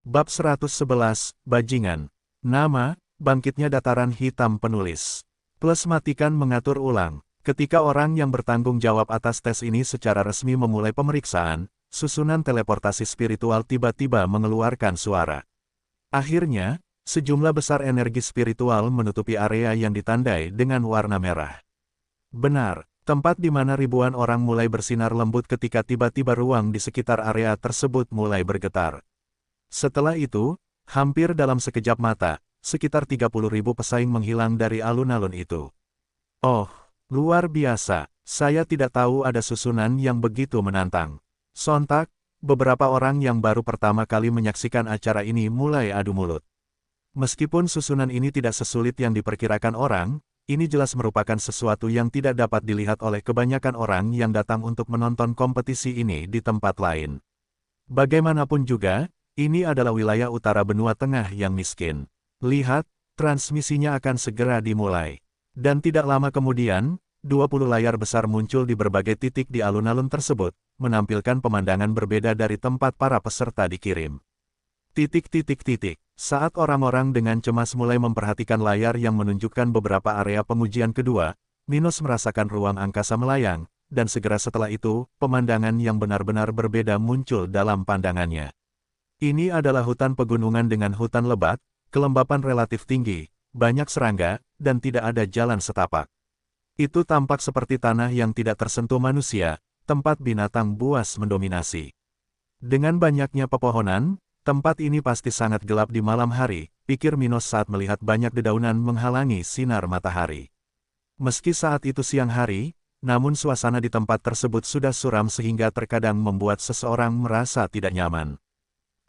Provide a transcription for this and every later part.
Bab 111, Bajingan. Nama, Bangkitnya Dataran Hitam Penulis. Plus matikan mengatur ulang. Ketika orang yang bertanggung jawab atas tes ini secara resmi memulai pemeriksaan, susunan teleportasi spiritual tiba-tiba mengeluarkan suara. Akhirnya, sejumlah besar energi spiritual menutupi area yang ditandai dengan warna merah. Benar, tempat di mana ribuan orang mulai bersinar lembut ketika tiba-tiba ruang di sekitar area tersebut mulai bergetar. Setelah itu, hampir dalam sekejap mata, sekitar 30.000 pesaing menghilang dari alun-alun itu. Oh, luar biasa, saya tidak tahu ada susunan yang begitu menantang. Sontak, beberapa orang yang baru pertama kali menyaksikan acara ini mulai adu mulut. Meskipun susunan ini tidak sesulit yang diperkirakan orang, ini jelas merupakan sesuatu yang tidak dapat dilihat oleh kebanyakan orang yang datang untuk menonton kompetisi ini di tempat lain. Bagaimanapun juga, ini adalah wilayah utara benua tengah yang miskin. Lihat, transmisinya akan segera dimulai. Dan tidak lama kemudian, 20 layar besar muncul di berbagai titik di alun-alun tersebut, menampilkan pemandangan berbeda dari tempat para peserta dikirim. Titik-titik-titik. Saat orang-orang dengan cemas mulai memperhatikan layar yang menunjukkan beberapa area pengujian kedua, Minos merasakan ruang angkasa melayang, dan segera setelah itu, pemandangan yang benar-benar berbeda muncul dalam pandangannya. Ini adalah hutan pegunungan dengan hutan lebat, kelembapan relatif tinggi, banyak serangga, dan tidak ada jalan setapak. Itu tampak seperti tanah yang tidak tersentuh manusia, tempat binatang buas mendominasi. Dengan banyaknya pepohonan, tempat ini pasti sangat gelap di malam hari, pikir Minos saat melihat banyak dedaunan menghalangi sinar matahari. Meski saat itu siang hari, namun suasana di tempat tersebut sudah suram sehingga terkadang membuat seseorang merasa tidak nyaman.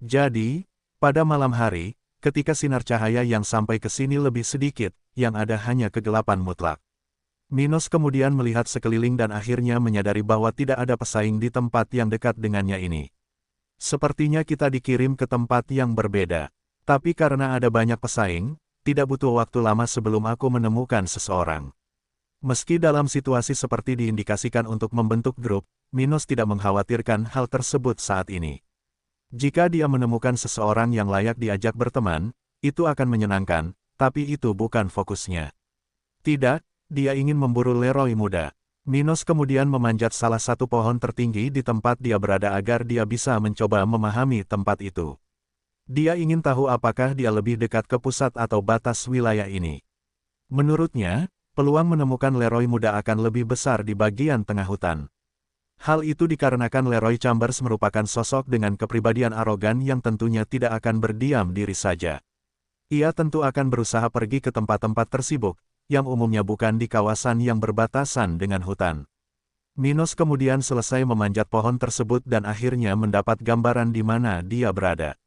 Jadi, pada malam hari, ketika sinar cahaya yang sampai ke sini lebih sedikit, yang ada hanya kegelapan mutlak. Minos kemudian melihat sekeliling dan akhirnya menyadari bahwa tidak ada pesaing di tempat yang dekat dengannya ini. Sepertinya kita dikirim ke tempat yang berbeda. Tapi karena ada banyak pesaing, tidak butuh waktu lama sebelum aku menemukan seseorang. Meski dalam situasi seperti diindikasikan untuk membentuk grup, Minos tidak mengkhawatirkan hal tersebut saat ini. Jika dia menemukan seseorang yang layak diajak berteman, itu akan menyenangkan, tapi itu bukan fokusnya. Tidak, dia ingin memburu Leroy muda. Minos kemudian memanjat salah satu pohon tertinggi di tempat dia berada agar dia bisa mencoba memahami tempat itu. Dia ingin tahu apakah dia lebih dekat ke pusat atau batas wilayah ini. Menurutnya, peluang menemukan Leroy muda akan lebih besar di bagian tengah hutan. Hal itu dikarenakan Leroy Chambers merupakan sosok dengan kepribadian arogan yang tentunya tidak akan berdiam diri saja. Ia tentu akan berusaha pergi ke tempat-tempat tersibuk, yang umumnya bukan di kawasan yang berbatasan dengan hutan. Minos kemudian selesai memanjat pohon tersebut dan akhirnya mendapat gambaran di mana dia berada.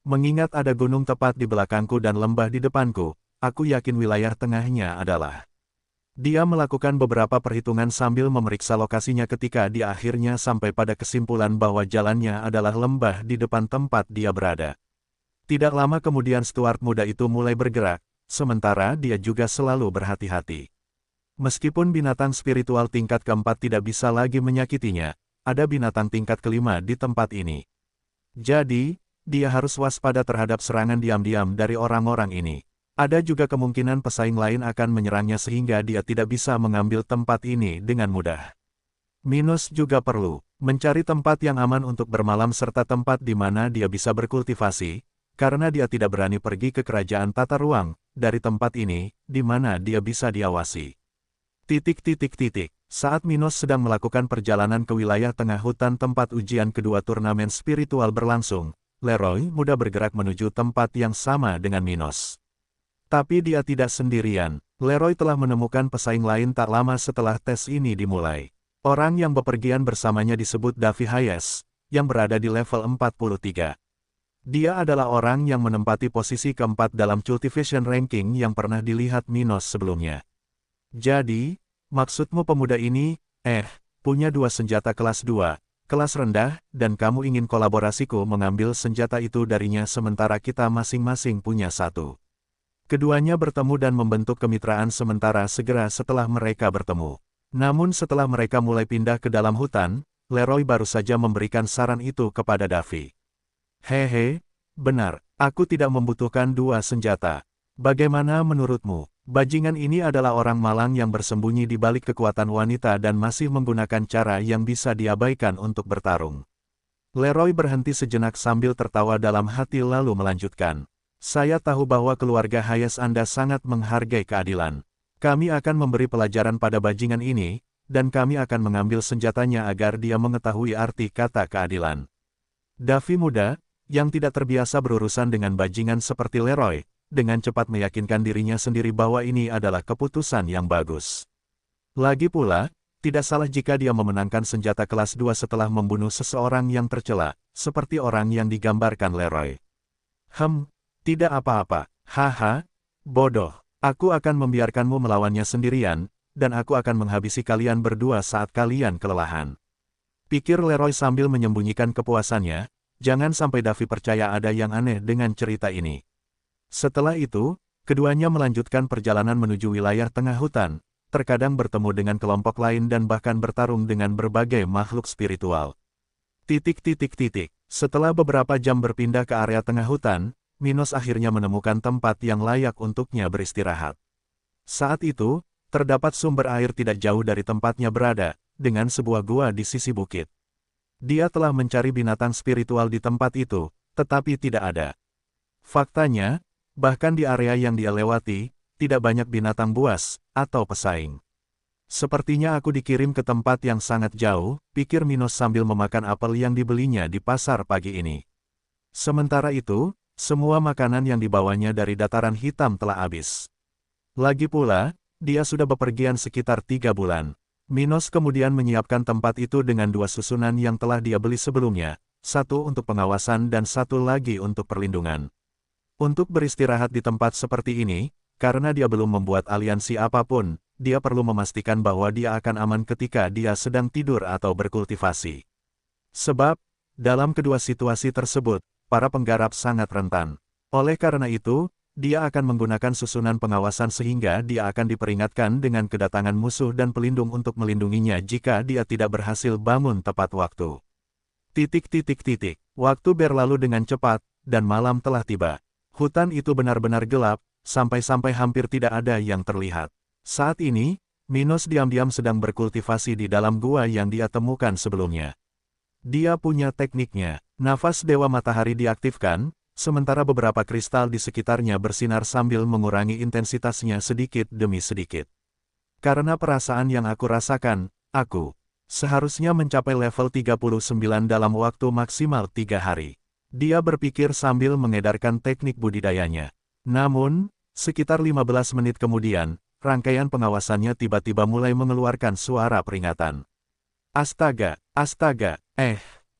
Mengingat ada gunung tepat di belakangku dan lembah di depanku, aku yakin wilayah tengahnya adalah. Dia melakukan beberapa perhitungan sambil memeriksa lokasinya ketika dia akhirnya sampai pada kesimpulan bahwa jalannya adalah lembah di depan tempat dia berada. Tidak lama kemudian Stuart muda itu mulai bergerak, sementara dia juga selalu berhati-hati. Meskipun binatang spiritual tingkat keempat tidak bisa lagi menyakitinya, ada binatang tingkat kelima di tempat ini. Jadi, dia harus waspada terhadap serangan diam-diam dari orang-orang ini. Ada juga kemungkinan pesaing lain akan menyerangnya sehingga dia tidak bisa mengambil tempat ini dengan mudah. Minos juga perlu mencari tempat yang aman untuk bermalam serta tempat di mana dia bisa berkultivasi, karena dia tidak berani pergi ke kerajaan tata ruang, dari tempat ini, di mana dia bisa diawasi. Saat Minos sedang melakukan perjalanan ke wilayah tengah hutan tempat ujian kedua turnamen spiritual berlangsung, Leroy muda bergerak menuju tempat yang sama dengan Minos. Tapi dia tidak sendirian. Leroy telah menemukan pesaing lain tak lama setelah tes ini dimulai. Orang yang bepergian bersamanya disebut Davy Hayes, yang berada di level 43. Dia adalah orang yang menempati posisi keempat dalam cultivation ranking yang pernah dilihat Minos sebelumnya. Jadi, maksudmu pemuda ini, punya dua senjata kelas 2, kelas rendah, dan kamu ingin kolaborasiku mengambil senjata itu darinya sementara kita masing-masing punya satu. Keduanya bertemu dan membentuk kemitraan sementara segera setelah mereka bertemu. Namun setelah mereka mulai pindah ke dalam hutan, Leroy baru saja memberikan saran itu kepada Davy. Hehe, benar, aku tidak membutuhkan dua senjata. Bagaimana menurutmu? Bajingan ini adalah orang malang yang bersembunyi di balik kekuatan wanita dan masih menggunakan cara yang bisa diabaikan untuk bertarung. Leroy berhenti sejenak sambil tertawa dalam hati lalu melanjutkan. Saya tahu bahwa keluarga Hayes Anda sangat menghargai keadilan. Kami akan memberi pelajaran pada bajingan ini, dan kami akan mengambil senjatanya agar dia mengetahui arti kata keadilan. Davy muda, yang tidak terbiasa berurusan dengan bajingan seperti Leroy, dengan cepat meyakinkan dirinya sendiri bahwa ini adalah keputusan yang bagus. Lagi pula, tidak salah jika dia memenangkan senjata kelas 2 setelah membunuh seseorang yang tercela, seperti orang yang digambarkan Leroy. Tidak apa-apa, haha, bodoh, aku akan membiarkanmu melawannya sendirian, dan aku akan menghabisi kalian berdua saat kalian kelelahan. Pikir Leroy sambil menyembunyikan kepuasannya, jangan sampai Davy percaya ada yang aneh dengan cerita ini. Setelah itu, keduanya melanjutkan perjalanan menuju wilayah tengah hutan, terkadang bertemu dengan kelompok lain dan bahkan bertarung dengan berbagai makhluk spiritual. Setelah beberapa jam berpindah ke area tengah hutan, Minos akhirnya menemukan tempat yang layak untuknya beristirahat. Saat itu, terdapat sumber air tidak jauh dari tempatnya berada, dengan sebuah gua di sisi bukit. Dia telah mencari binatang spiritual di tempat itu, tetapi tidak ada. Faktanya, bahkan di area yang dia lewati, tidak banyak binatang buas, atau pesaing. Sepertinya aku dikirim ke tempat yang sangat jauh, pikir Minos sambil memakan apel yang dibelinya di pasar pagi ini. Sementara itu, semua makanan yang dibawanya dari dataran hitam telah habis. Lagi pula, dia sudah bepergian sekitar 3 bulan. Minos kemudian menyiapkan tempat itu dengan 2 susunan yang telah dia beli sebelumnya, satu untuk pengawasan dan satu lagi untuk perlindungan. Untuk beristirahat di tempat seperti ini, karena dia belum membuat aliansi apapun, dia perlu memastikan bahwa dia akan aman ketika dia sedang tidur atau berkultivasi. Sebab, dalam kedua situasi tersebut, para penggarap sangat rentan. Oleh karena itu, dia akan menggunakan susunan pengawasan sehingga dia akan diperingatkan dengan kedatangan musuh dan pelindung untuk melindunginya jika dia tidak berhasil bangun tepat waktu. Waktu berlalu dengan cepat, dan malam telah tiba. Hutan itu benar-benar gelap, sampai-sampai hampir tidak ada yang terlihat. Saat ini, Minos diam-diam sedang berkultivasi di dalam gua yang dia temukan sebelumnya. Dia punya tekniknya. Nafas Dewa Matahari diaktifkan, sementara beberapa kristal di sekitarnya bersinar sambil mengurangi intensitasnya sedikit demi sedikit. Karena perasaan yang aku rasakan, aku seharusnya mencapai level 39 dalam waktu maksimal 3 hari. Dia berpikir sambil mengedarkan teknik budidayanya. Namun, sekitar 15 menit kemudian, rangkaian pengawasannya tiba-tiba mulai mengeluarkan suara peringatan. Astaga,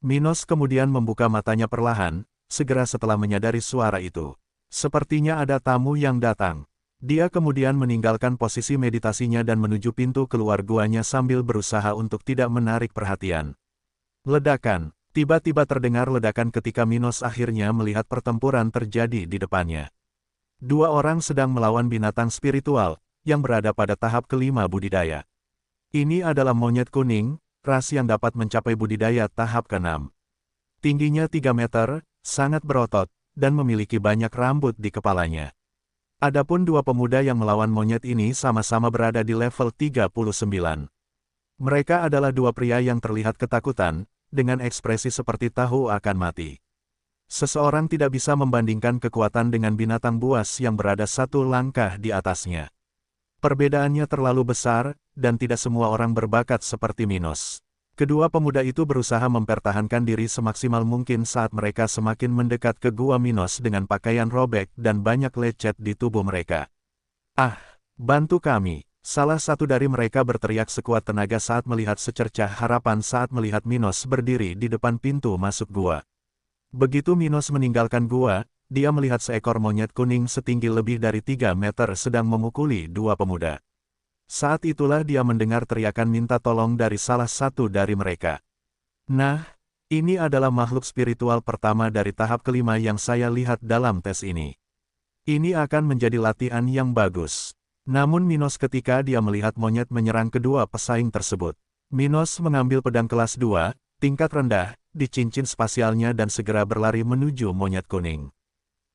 Minos kemudian membuka matanya perlahan, segera setelah menyadari suara itu. Sepertinya ada tamu yang datang. Dia kemudian meninggalkan posisi meditasinya dan menuju pintu keluar guanya sambil berusaha untuk tidak menarik perhatian. Ledakan. Tiba-tiba terdengar ledakan ketika Minos akhirnya melihat pertempuran terjadi di depannya. 2 orang sedang melawan binatang spiritual, yang berada pada tahap kelima budidaya. Ini adalah monyet kuning, ras yang dapat mencapai budidaya tahap ke-6. Tingginya 3 meter, sangat berotot, dan memiliki banyak rambut di kepalanya. Adapun 2 pemuda yang melawan monyet ini sama-sama berada di level 39. Mereka adalah 2 pria yang terlihat ketakutan, dengan ekspresi seperti tahu akan mati. Seseorang tidak bisa membandingkan kekuatan dengan binatang buas yang berada 1 langkah di atasnya. Perbedaannya terlalu besar, dan tidak semua orang berbakat seperti Minos. Kedua pemuda itu berusaha mempertahankan diri semaksimal mungkin saat mereka semakin mendekat ke gua Minos dengan pakaian robek dan banyak lecet di tubuh mereka. Bantu kami! Salah satu dari mereka berteriak sekuat tenaga saat melihat secercah harapan saat melihat Minos berdiri di depan pintu masuk gua. Begitu Minos meninggalkan gua, dia melihat seekor monyet kuning setinggi lebih dari 3 meter sedang memukuli 2 pemuda. Saat itulah dia mendengar teriakan minta tolong dari salah satu dari mereka. Nah, ini adalah makhluk spiritual pertama dari tahap kelima yang saya lihat dalam tes ini. Ini akan menjadi latihan yang bagus. Namun Minos ketika dia melihat monyet menyerang kedua pesaing tersebut. Minos mengambil pedang kelas 2, tingkat rendah, di cincin spasialnya dan segera berlari menuju monyet kuning.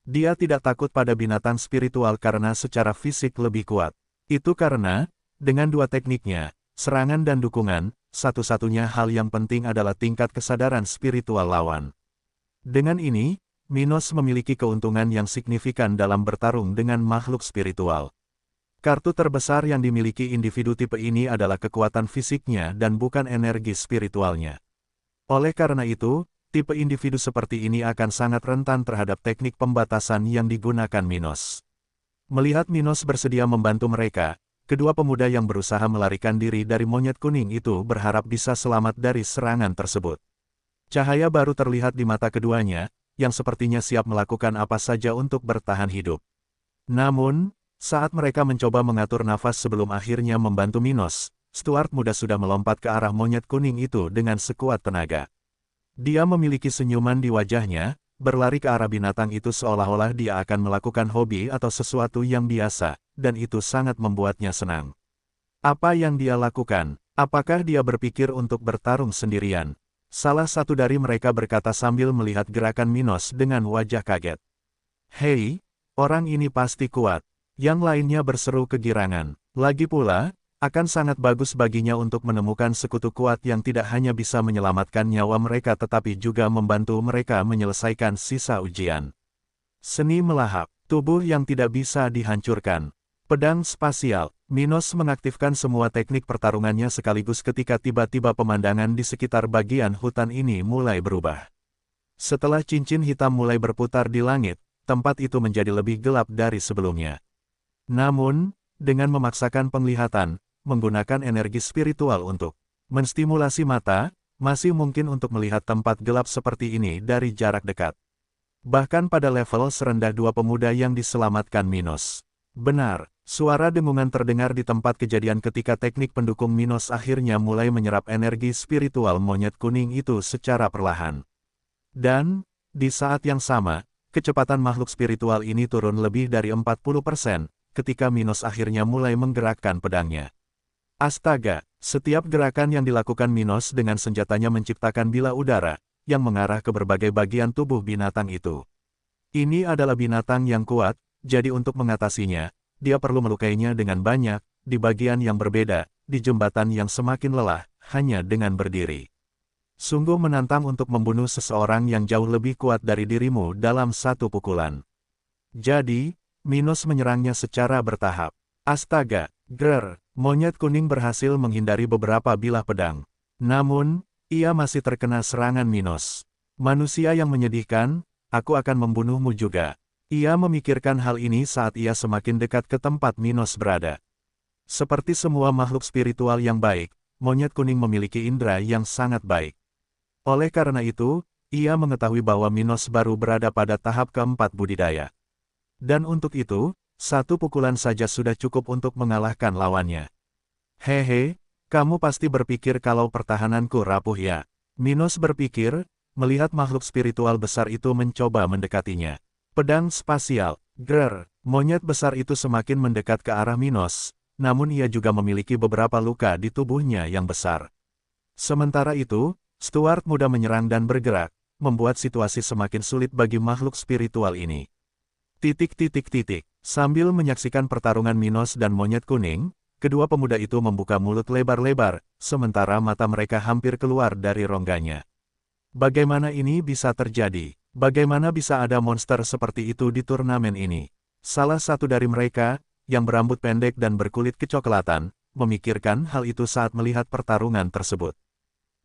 Dia tidak takut pada binatang spiritual karena secara fisik lebih kuat. Itu karena, dengan dua tekniknya, serangan dan dukungan, satu-satunya hal yang penting adalah tingkat kesadaran spiritual lawan. Dengan ini, Minos memiliki keuntungan yang signifikan dalam bertarung dengan makhluk spiritual. Kartu terbesar yang dimiliki individu tipe ini adalah kekuatan fisiknya dan bukan energi spiritualnya. Oleh karena itu, tipe individu seperti ini akan sangat rentan terhadap teknik pembatasan yang digunakan Minos. Melihat Minos bersedia membantu mereka, kedua pemuda yang berusaha melarikan diri dari monyet kuning itu berharap bisa selamat dari serangan tersebut. Cahaya baru terlihat di mata keduanya, yang sepertinya siap melakukan apa saja untuk bertahan hidup. Namun, saat mereka mencoba mengatur nafas sebelum akhirnya membantu Minos, Stuart muda sudah melompat ke arah monyet kuning itu dengan sekuat tenaga. Dia memiliki senyuman di wajahnya, berlari ke arah binatang itu seolah-olah dia akan melakukan hobi atau sesuatu yang biasa, dan itu sangat membuatnya senang. Apa yang dia lakukan? Apakah dia berpikir untuk bertarung sendirian? Salah satu dari mereka berkata sambil melihat gerakan Minos dengan wajah kaget. "Hei, orang ini pasti kuat." Yang lainnya berseru kegirangan. Lagi pula, akan sangat bagus baginya untuk menemukan sekutu kuat yang tidak hanya bisa menyelamatkan nyawa mereka tetapi juga membantu mereka menyelesaikan sisa ujian. Seni melahap, tubuh yang tidak bisa dihancurkan. Pedang spasial, Minos mengaktifkan semua teknik pertarungannya sekaligus ketika tiba-tiba pemandangan di sekitar bagian hutan ini mulai berubah. Setelah cincin hitam mulai berputar di langit, tempat itu menjadi lebih gelap dari sebelumnya. Namun, dengan memaksakan penglihatan, menggunakan energi spiritual untuk menstimulasi mata, masih mungkin untuk melihat tempat gelap seperti ini dari jarak dekat. Bahkan pada level serendah dua pemuda yang diselamatkan Minos. Benar, suara dengungan terdengar di tempat kejadian ketika teknik pendukung Minos akhirnya mulai menyerap energi spiritual monyet kuning itu secara perlahan. Dan, di saat yang sama, kecepatan makhluk spiritual ini turun lebih dari 40%, ketika Minos akhirnya mulai menggerakkan pedangnya. Astaga, setiap gerakan yang dilakukan Minos dengan senjatanya menciptakan bila udara, yang mengarah ke berbagai bagian tubuh binatang itu. Ini adalah binatang yang kuat, jadi untuk mengatasinya, dia perlu melukainya dengan banyak, di bagian yang berbeda, di jembatan yang semakin lelah, hanya dengan berdiri. Sungguh menantang untuk membunuh seseorang yang jauh lebih kuat dari dirimu dalam satu pukulan. Jadi, Minos menyerangnya secara bertahap. Astaga, monyet kuning berhasil menghindari beberapa bilah pedang. Namun, ia masih terkena serangan Minos. Manusia yang menyedihkan, aku akan membunuhmu juga. Ia memikirkan hal ini saat ia semakin dekat ke tempat Minos berada. Seperti semua makhluk spiritual yang baik, monyet kuning memiliki indera yang sangat baik. Oleh karena itu, ia mengetahui bahwa Minos baru berada pada tahap keempat budidaya. Dan untuk itu, satu pukulan saja sudah cukup untuk mengalahkan lawannya. Hehe, kamu pasti berpikir kalau pertahananku rapuh ya. Minos berpikir, melihat makhluk spiritual besar itu mencoba mendekatinya. Pedang spasial, monyet besar itu semakin mendekat ke arah Minos, namun ia juga memiliki beberapa luka di tubuhnya yang besar. Sementara itu, Stuart muda menyerang dan bergerak, membuat situasi semakin sulit bagi makhluk spiritual ini. Sambil menyaksikan pertarungan Minos dan monyet kuning, kedua pemuda itu membuka mulut lebar-lebar, sementara mata mereka hampir keluar dari rongganya. Bagaimana ini bisa terjadi? Bagaimana bisa ada monster seperti itu di turnamen ini? Salah satu dari mereka, yang berambut pendek dan berkulit kecoklatan, memikirkan hal itu saat melihat pertarungan tersebut.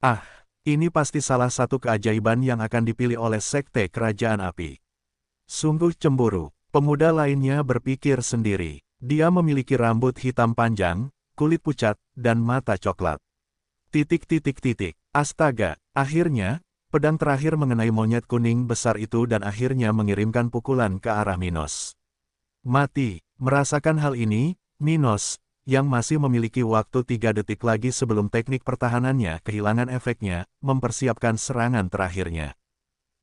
Ah, ini pasti salah satu keajaiban yang akan dipilih oleh Sekte Kerajaan Api. Sungguh cemburu, pemuda lainnya berpikir sendiri. Dia memiliki rambut hitam panjang, kulit pucat, dan mata coklat. Astaga, akhirnya, pedang terakhir mengenai monyet kuning besar itu dan akhirnya mengirimkan pukulan ke arah Minos. Mati, merasakan hal ini, Minos, yang masih memiliki waktu 3 detik lagi sebelum teknik pertahanannya kehilangan efeknya, mempersiapkan serangan terakhirnya.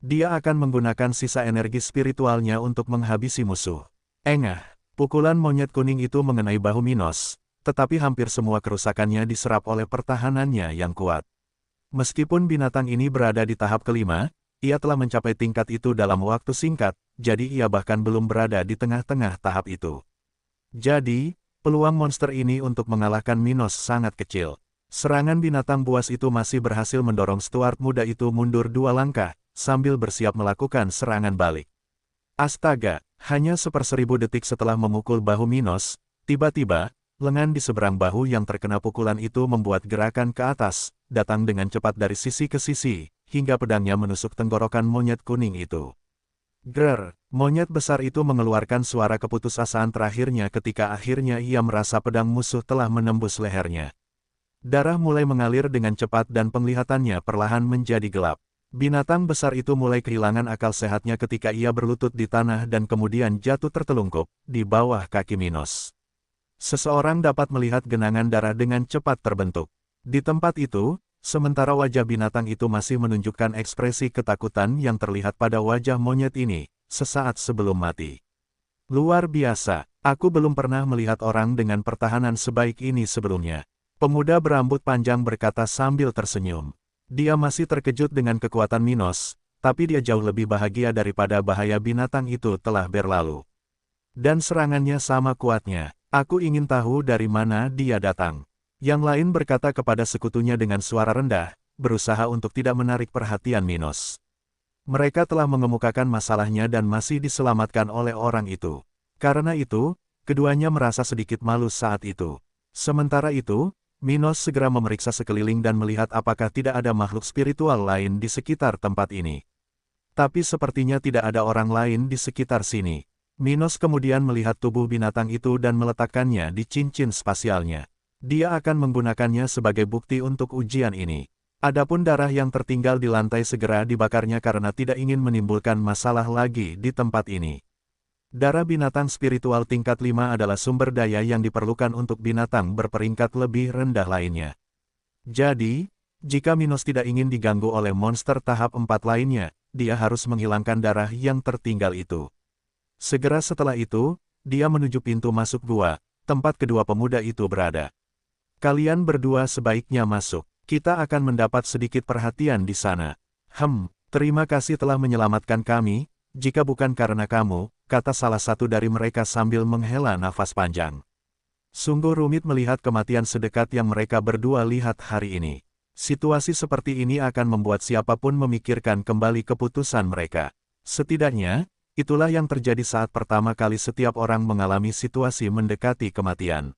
Dia akan menggunakan sisa energi spiritualnya untuk menghabisi musuh. Engah, pukulan monyet kuning itu mengenai bahu Minos, tetapi hampir semua kerusakannya diserap oleh pertahanannya yang kuat. Meskipun binatang ini berada di tahap kelima, ia telah mencapai tingkat itu dalam waktu singkat, jadi ia bahkan belum berada di tengah-tengah tahap itu. Jadi, peluang monster ini untuk mengalahkan Minos sangat kecil. Serangan binatang buas itu masih berhasil mendorong Stuart muda itu mundur 2 langkah, sambil bersiap melakukan serangan balik. Astaga, hanya 1/1000 detik setelah memukul bahu Minos, tiba-tiba, lengan di seberang bahu yang terkena pukulan itu membuat gerakan ke atas, datang dengan cepat dari sisi ke sisi, hingga pedangnya menusuk tenggorokan monyet kuning itu. Grrr, monyet besar itu mengeluarkan suara keputusasaan terakhirnya ketika akhirnya ia merasa pedang musuh telah menembus lehernya. Darah mulai mengalir dengan cepat dan penglihatannya perlahan menjadi gelap. Binatang besar itu mulai kehilangan akal sehatnya ketika ia berlutut di tanah dan kemudian jatuh tertelungkup di bawah kaki Minos. Seseorang dapat melihat genangan darah dengan cepat terbentuk. Di tempat itu, sementara wajah binatang itu masih menunjukkan ekspresi ketakutan yang terlihat pada wajah monyet ini, sesaat sebelum mati. Luar biasa, aku belum pernah melihat orang dengan pertahanan sebaik ini sebelumnya. Pemuda berambut panjang berkata sambil tersenyum. Dia masih terkejut dengan kekuatan Minos, tapi dia jauh lebih bahagia daripada bahaya binatang itu telah berlalu. Dan serangannya sama kuatnya. Aku ingin tahu dari mana dia datang. Yang lain berkata kepada sekutunya dengan suara rendah, berusaha untuk tidak menarik perhatian Minos. Mereka telah mengemukakan masalahnya dan masih diselamatkan oleh orang itu. Karena itu, keduanya merasa sedikit malu saat itu. Sementara itu, Minos segera memeriksa sekeliling dan melihat apakah tidak ada makhluk spiritual lain di sekitar tempat ini. Tapi sepertinya tidak ada orang lain di sekitar sini. Minos kemudian melihat tubuh binatang itu dan meletakkannya di cincin spasialnya. Dia akan menggunakannya sebagai bukti untuk ujian ini. Adapun darah yang tertinggal di lantai segera dibakarnya karena tidak ingin menimbulkan masalah lagi di tempat ini. Darah binatang spiritual tingkat 5 adalah sumber daya yang diperlukan untuk binatang berperingkat lebih rendah lainnya. Jadi, jika Minos tidak ingin diganggu oleh monster tahap 4 lainnya, dia harus menghilangkan darah yang tertinggal itu. Segera setelah itu, dia menuju pintu masuk gua, tempat kedua pemuda itu berada. Kalian berdua sebaiknya masuk. Kita akan mendapat sedikit perhatian di sana. Terima kasih telah menyelamatkan kami, jika bukan karena kamu, kata salah satu dari mereka sambil menghela nafas panjang. Sungguh rumit melihat kematian sedekat yang mereka berdua lihat hari ini. Situasi seperti ini akan membuat siapapun memikirkan kembali keputusan mereka. Setidaknya, itulah yang terjadi saat pertama kali setiap orang mengalami situasi mendekati kematian.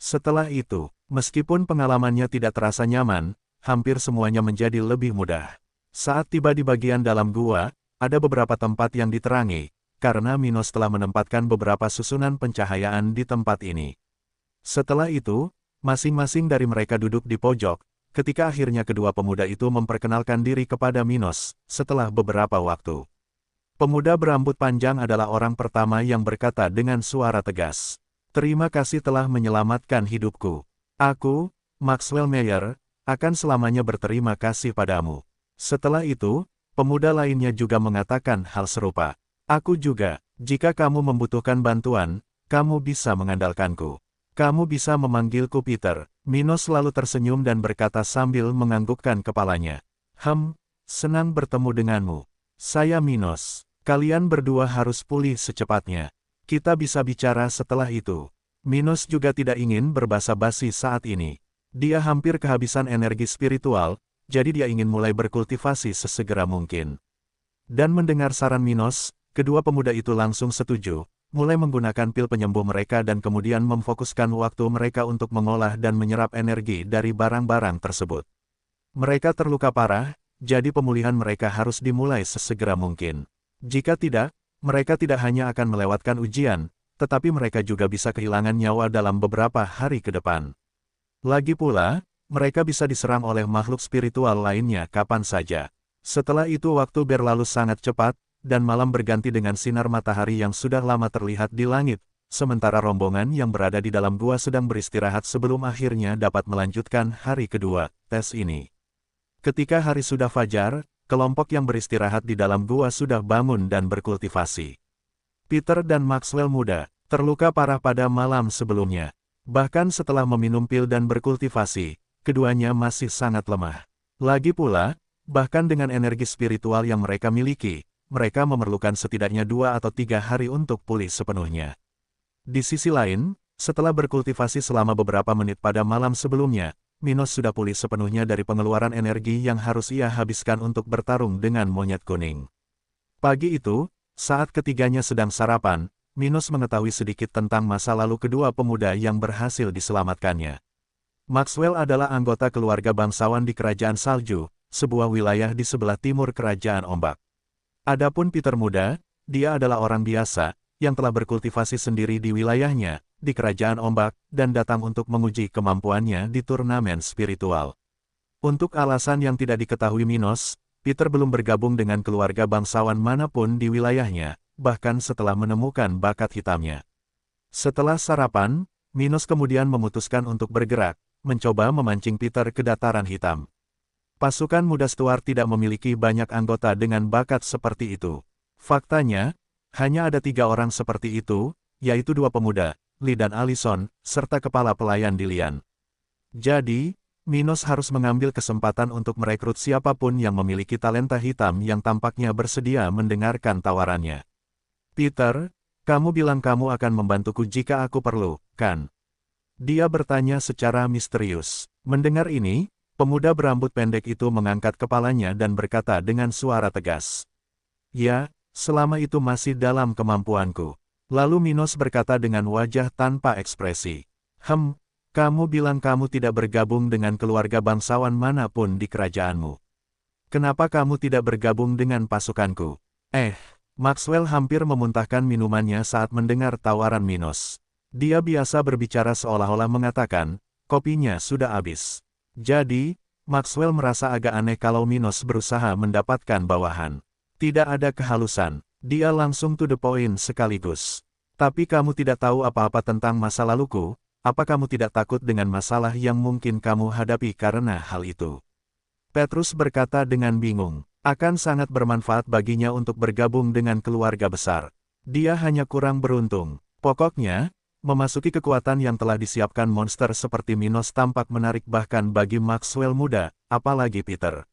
Setelah itu, meskipun pengalamannya tidak terasa nyaman, hampir semuanya menjadi lebih mudah. Saat tiba di bagian dalam gua, ada beberapa tempat yang diterangi, karena Minos telah menempatkan beberapa susunan pencahayaan di tempat ini. Setelah itu, masing-masing dari mereka duduk di pojok, ketika akhirnya kedua pemuda itu memperkenalkan diri kepada Minos, setelah beberapa waktu. Pemuda berambut panjang adalah orang pertama yang berkata dengan suara tegas. Terima kasih telah menyelamatkan hidupku. Aku, Maxwell Meyer, akan selamanya berterima kasih padamu. Setelah itu, pemuda lainnya juga mengatakan hal serupa. Aku juga, jika kamu membutuhkan bantuan, kamu bisa mengandalkanku. Kamu bisa memanggilku Peter. Minos selalu tersenyum dan berkata sambil menganggukkan kepalanya. Senang bertemu denganmu. Saya Minos. Kalian berdua harus pulih secepatnya. Kita bisa bicara setelah itu. Minos juga tidak ingin berbasa-basi saat ini. Dia hampir kehabisan energi spiritual, jadi dia ingin mulai berkultivasi sesegera mungkin. Dan mendengar saran Minos, kedua pemuda itu langsung setuju, mulai menggunakan pil penyembuh mereka dan kemudian memfokuskan waktu mereka untuk mengolah dan menyerap energi dari barang-barang tersebut. Mereka terluka parah, jadi pemulihan mereka harus dimulai sesegera mungkin. Jika tidak, mereka tidak hanya akan melewatkan ujian, tetapi mereka juga bisa kehilangan nyawa dalam beberapa hari ke depan. Lagi pula, mereka bisa diserang oleh makhluk spiritual lainnya kapan saja. Setelah itu waktu berlalu sangat cepat, dan malam berganti dengan sinar matahari yang sudah lama terlihat di langit, sementara rombongan yang berada di dalam gua sedang beristirahat sebelum akhirnya dapat melanjutkan hari kedua tes ini. Ketika hari sudah fajar, kelompok yang beristirahat di dalam gua sudah bangun dan berkultivasi. Peter dan Maxwell muda, terluka parah pada malam sebelumnya. Bahkan setelah meminum pil dan berkultivasi, keduanya masih sangat lemah. Lagi pula, bahkan dengan energi spiritual yang mereka miliki, mereka memerlukan setidaknya 2 atau 3 hari untuk pulih sepenuhnya. Di sisi lain, setelah berkultivasi selama beberapa menit pada malam sebelumnya, Minos sudah pulih sepenuhnya dari pengeluaran energi yang harus ia habiskan untuk bertarung dengan monyet kuning. Pagi itu, saat ketiganya sedang sarapan, Minos mengetahui sedikit tentang masa lalu kedua pemuda yang berhasil diselamatkannya. Maxwell adalah anggota keluarga bangsawan di Kerajaan Salju, sebuah wilayah di sebelah timur Kerajaan Ombak. Adapun Peter muda, dia adalah orang biasa, yang telah berkultivasi sendiri di wilayahnya, di Kerajaan Ombak, dan datang untuk menguji kemampuannya di turnamen spiritual. Untuk alasan yang tidak diketahui Minos, Peter belum bergabung dengan keluarga bangsawan manapun di wilayahnya, bahkan setelah menemukan bakat hitamnya. Setelah sarapan, Minos kemudian memutuskan untuk bergerak, mencoba memancing Peter ke dataran hitam. Pasukan muda Stuart tidak memiliki banyak anggota dengan bakat seperti itu. Faktanya, hanya ada 3 orang seperti itu, yaitu 2 pemuda, Lee dan Allison, serta kepala pelayan Dillian. Jadi, Minos harus mengambil kesempatan untuk merekrut siapapun yang memiliki talenta hitam yang tampaknya bersedia mendengarkan tawarannya. Peter, kamu bilang kamu akan membantuku jika aku perlu, kan? Dia bertanya secara misterius. Mendengar ini, pemuda berambut pendek itu mengangkat kepalanya dan berkata dengan suara tegas. Ya, selama itu masih dalam kemampuanku. Lalu Minos berkata dengan wajah tanpa ekspresi. Kamu bilang kamu tidak bergabung dengan keluarga bangsawan manapun di kerajaanmu. Kenapa kamu tidak bergabung dengan pasukanku? Maxwell hampir memuntahkan minumannya saat mendengar tawaran Minos. Dia biasa berbicara seolah-olah mengatakan, kopinya sudah habis. Jadi, Maxwell merasa agak aneh kalau Minos berusaha mendapatkan bawahan. Tidak ada kehalusan, dia langsung to the point sekaligus. Tapi kamu tidak tahu apa-apa tentang masa laluku, apa kamu tidak takut dengan masalah yang mungkin kamu hadapi karena hal itu? Petrus berkata dengan bingung, akan sangat bermanfaat baginya untuk bergabung dengan keluarga besar. Dia hanya kurang beruntung. Pokoknya, memasuki kekuatan yang telah disiapkan monster seperti Minos tampak menarik bahkan bagi Maxwell muda, apalagi Peter.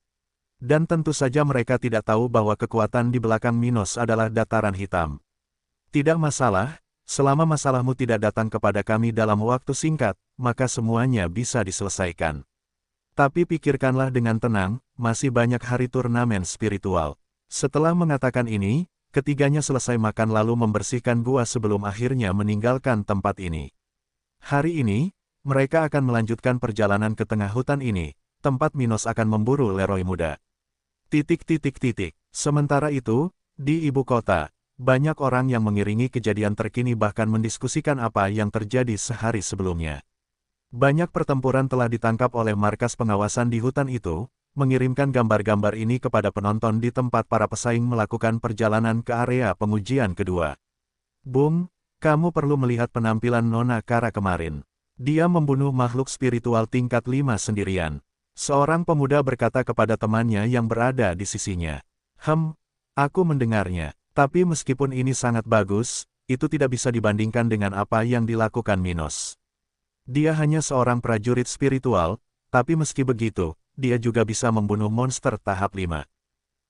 Dan tentu saja mereka tidak tahu bahwa kekuatan di belakang Minos adalah dataran hitam. Tidak masalah, selama masalahmu tidak datang kepada kami dalam waktu singkat, maka semuanya bisa diselesaikan. Tapi pikirkanlah dengan tenang, masih banyak hari turnamen spiritual. Setelah mengatakan ini, ketiganya selesai makan lalu membersihkan gua sebelum akhirnya meninggalkan tempat ini. Hari ini, mereka akan melanjutkan perjalanan ke tengah hutan ini, tempat Minos akan memburu Leroy muda. Sementara itu, di ibu kota, banyak orang yang mengiringi kejadian terkini bahkan mendiskusikan apa yang terjadi sehari sebelumnya. Banyak pertempuran telah ditangkap oleh markas pengawasan di hutan itu, mengirimkan gambar-gambar ini kepada penonton di tempat para pesaing melakukan perjalanan ke area pengujian kedua. Bung, kamu perlu melihat penampilan Nona Kara kemarin. Dia membunuh makhluk spiritual tingkat 5 sendirian. Seorang pemuda berkata kepada temannya yang berada di sisinya. Aku mendengarnya, tapi meskipun ini sangat bagus, itu tidak bisa dibandingkan dengan apa yang dilakukan Minos. Dia hanya seorang prajurit spiritual, tapi meski begitu, dia juga bisa membunuh monster tahap 5.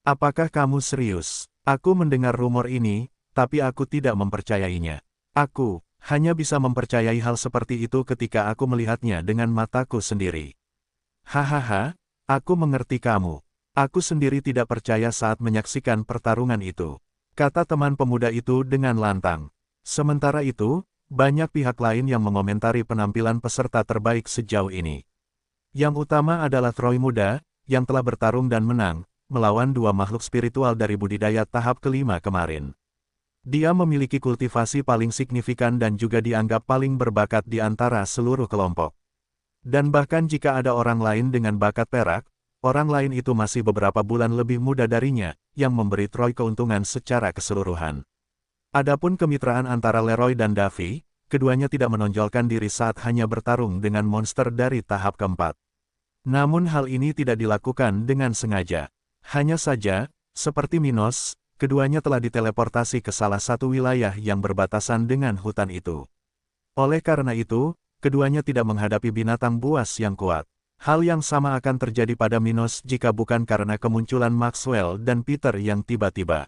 Apakah kamu serius? Aku mendengar rumor ini, tapi aku tidak mempercayainya. Aku hanya bisa mempercayai hal seperti itu ketika aku melihatnya dengan mataku sendiri. Hahaha, aku mengerti kamu. Aku sendiri tidak percaya saat menyaksikan pertarungan itu, kata teman pemuda itu dengan lantang. Sementara itu, banyak pihak lain yang mengomentari penampilan peserta terbaik sejauh ini. Yang utama adalah Troy muda, yang telah bertarung dan menang, melawan 2 makhluk spiritual dari budidaya tahap kelima kemarin. Dia memiliki kultivasi paling signifikan dan juga dianggap paling berbakat di antara seluruh kelompok. Dan bahkan jika ada orang lain dengan bakat perak, orang lain itu masih beberapa bulan lebih muda darinya, yang memberi Troy keuntungan secara keseluruhan. Adapun kemitraan antara Leroy dan Davy, keduanya tidak menonjolkan diri saat hanya bertarung dengan monster dari tahap keempat. Namun hal ini tidak dilakukan dengan sengaja. Hanya saja, seperti Minos, keduanya telah diteleportasi ke salah satu wilayah yang berbatasan dengan hutan itu. Oleh karena itu, keduanya tidak menghadapi binatang buas yang kuat. Hal yang sama akan terjadi pada Minos jika bukan karena kemunculan Maxwell dan Peter yang tiba-tiba.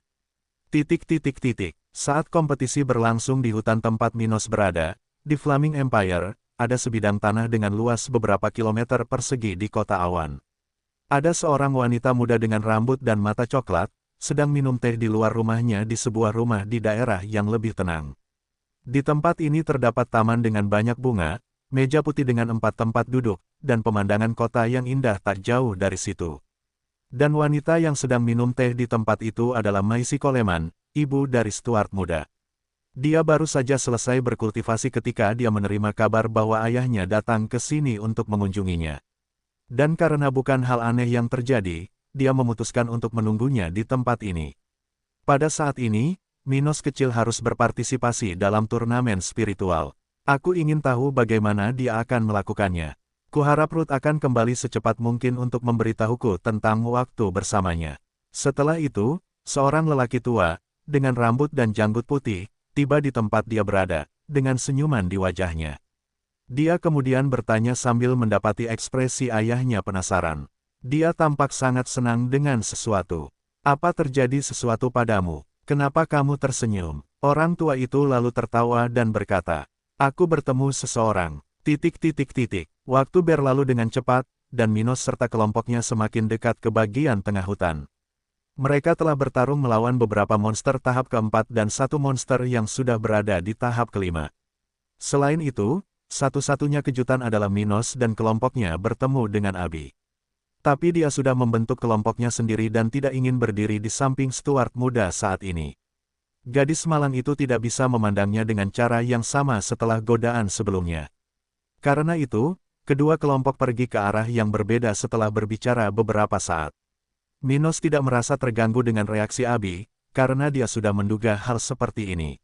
Saat kompetisi berlangsung di hutan tempat Minos berada, di Flaming Empire, ada sebidang tanah dengan luas beberapa kilometer persegi di kota awan. Ada seorang wanita muda dengan rambut dan mata coklat, sedang minum teh di luar rumahnya di sebuah rumah di daerah yang lebih tenang. Di tempat ini terdapat taman dengan banyak bunga, meja putih dengan 4 tempat duduk, dan pemandangan kota yang indah tak jauh dari situ. Dan wanita yang sedang minum teh di tempat itu adalah Maisie Coleman, ibu dari Stuart muda. Dia baru saja selesai berkultivasi ketika dia menerima kabar bahwa ayahnya datang ke sini untuk mengunjunginya. Dan karena bukan hal aneh yang terjadi, dia memutuskan untuk menunggunya di tempat ini. Pada saat ini, Minos kecil harus berpartisipasi dalam turnamen spiritual. Aku ingin tahu bagaimana dia akan melakukannya. Kuharap Ruth akan kembali secepat mungkin untuk memberitahuku tentang waktu bersamanya. Setelah itu, seorang lelaki tua, dengan rambut dan janggut putih, tiba di tempat dia berada, dengan senyuman di wajahnya. Dia kemudian bertanya sambil mendapati ekspresi ayahnya penasaran. Dia tampak sangat senang dengan sesuatu. Apa terjadi sesuatu padamu? Kenapa kamu tersenyum? Orang tua itu lalu tertawa dan berkata, aku bertemu seseorang. Waktu berlalu dengan cepat, dan Minos serta kelompoknya semakin dekat ke bagian tengah hutan. Mereka telah bertarung melawan beberapa monster tahap keempat dan satu monster yang sudah berada di tahap kelima. Selain itu, satu-satunya kejutan adalah Minos dan kelompoknya bertemu dengan Abi. Tapi dia sudah membentuk kelompoknya sendiri dan tidak ingin berdiri di samping Stuart muda saat ini. Gadis malang itu tidak bisa memandangnya dengan cara yang sama setelah godaan sebelumnya. Karena itu, kedua kelompok pergi ke arah yang berbeda setelah berbicara beberapa saat. Minos tidak merasa terganggu dengan reaksi Abi, karena dia sudah menduga hal seperti ini.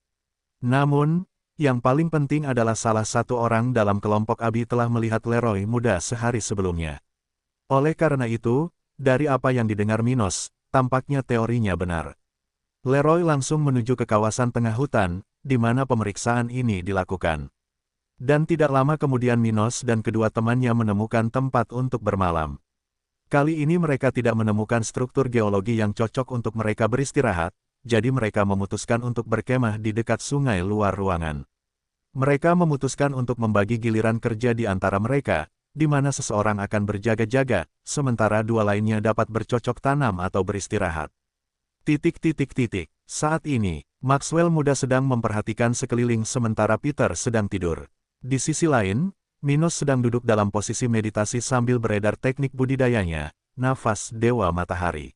Namun, yang paling penting adalah salah satu orang dalam kelompok Abi telah melihat Leroy muda sehari sebelumnya. Oleh karena itu, dari apa yang didengar Minos, tampaknya teorinya benar. Leroy langsung menuju ke kawasan tengah hutan, di mana pemeriksaan ini dilakukan. Dan tidak lama kemudian Minos dan kedua temannya menemukan tempat untuk bermalam. Kali ini mereka tidak menemukan struktur geologi yang cocok untuk mereka beristirahat, jadi mereka memutuskan untuk berkemah di dekat sungai luar ruangan. Mereka memutuskan untuk membagi giliran kerja di antara mereka, di mana seseorang akan berjaga-jaga, sementara dua lainnya dapat bercocok tanam atau beristirahat. Saat ini, Maxwell muda sedang memperhatikan sekeliling sementara Peter sedang tidur. Di sisi lain, Minos sedang duduk dalam posisi meditasi sambil beredar teknik budidayanya, nafas Dewa Matahari.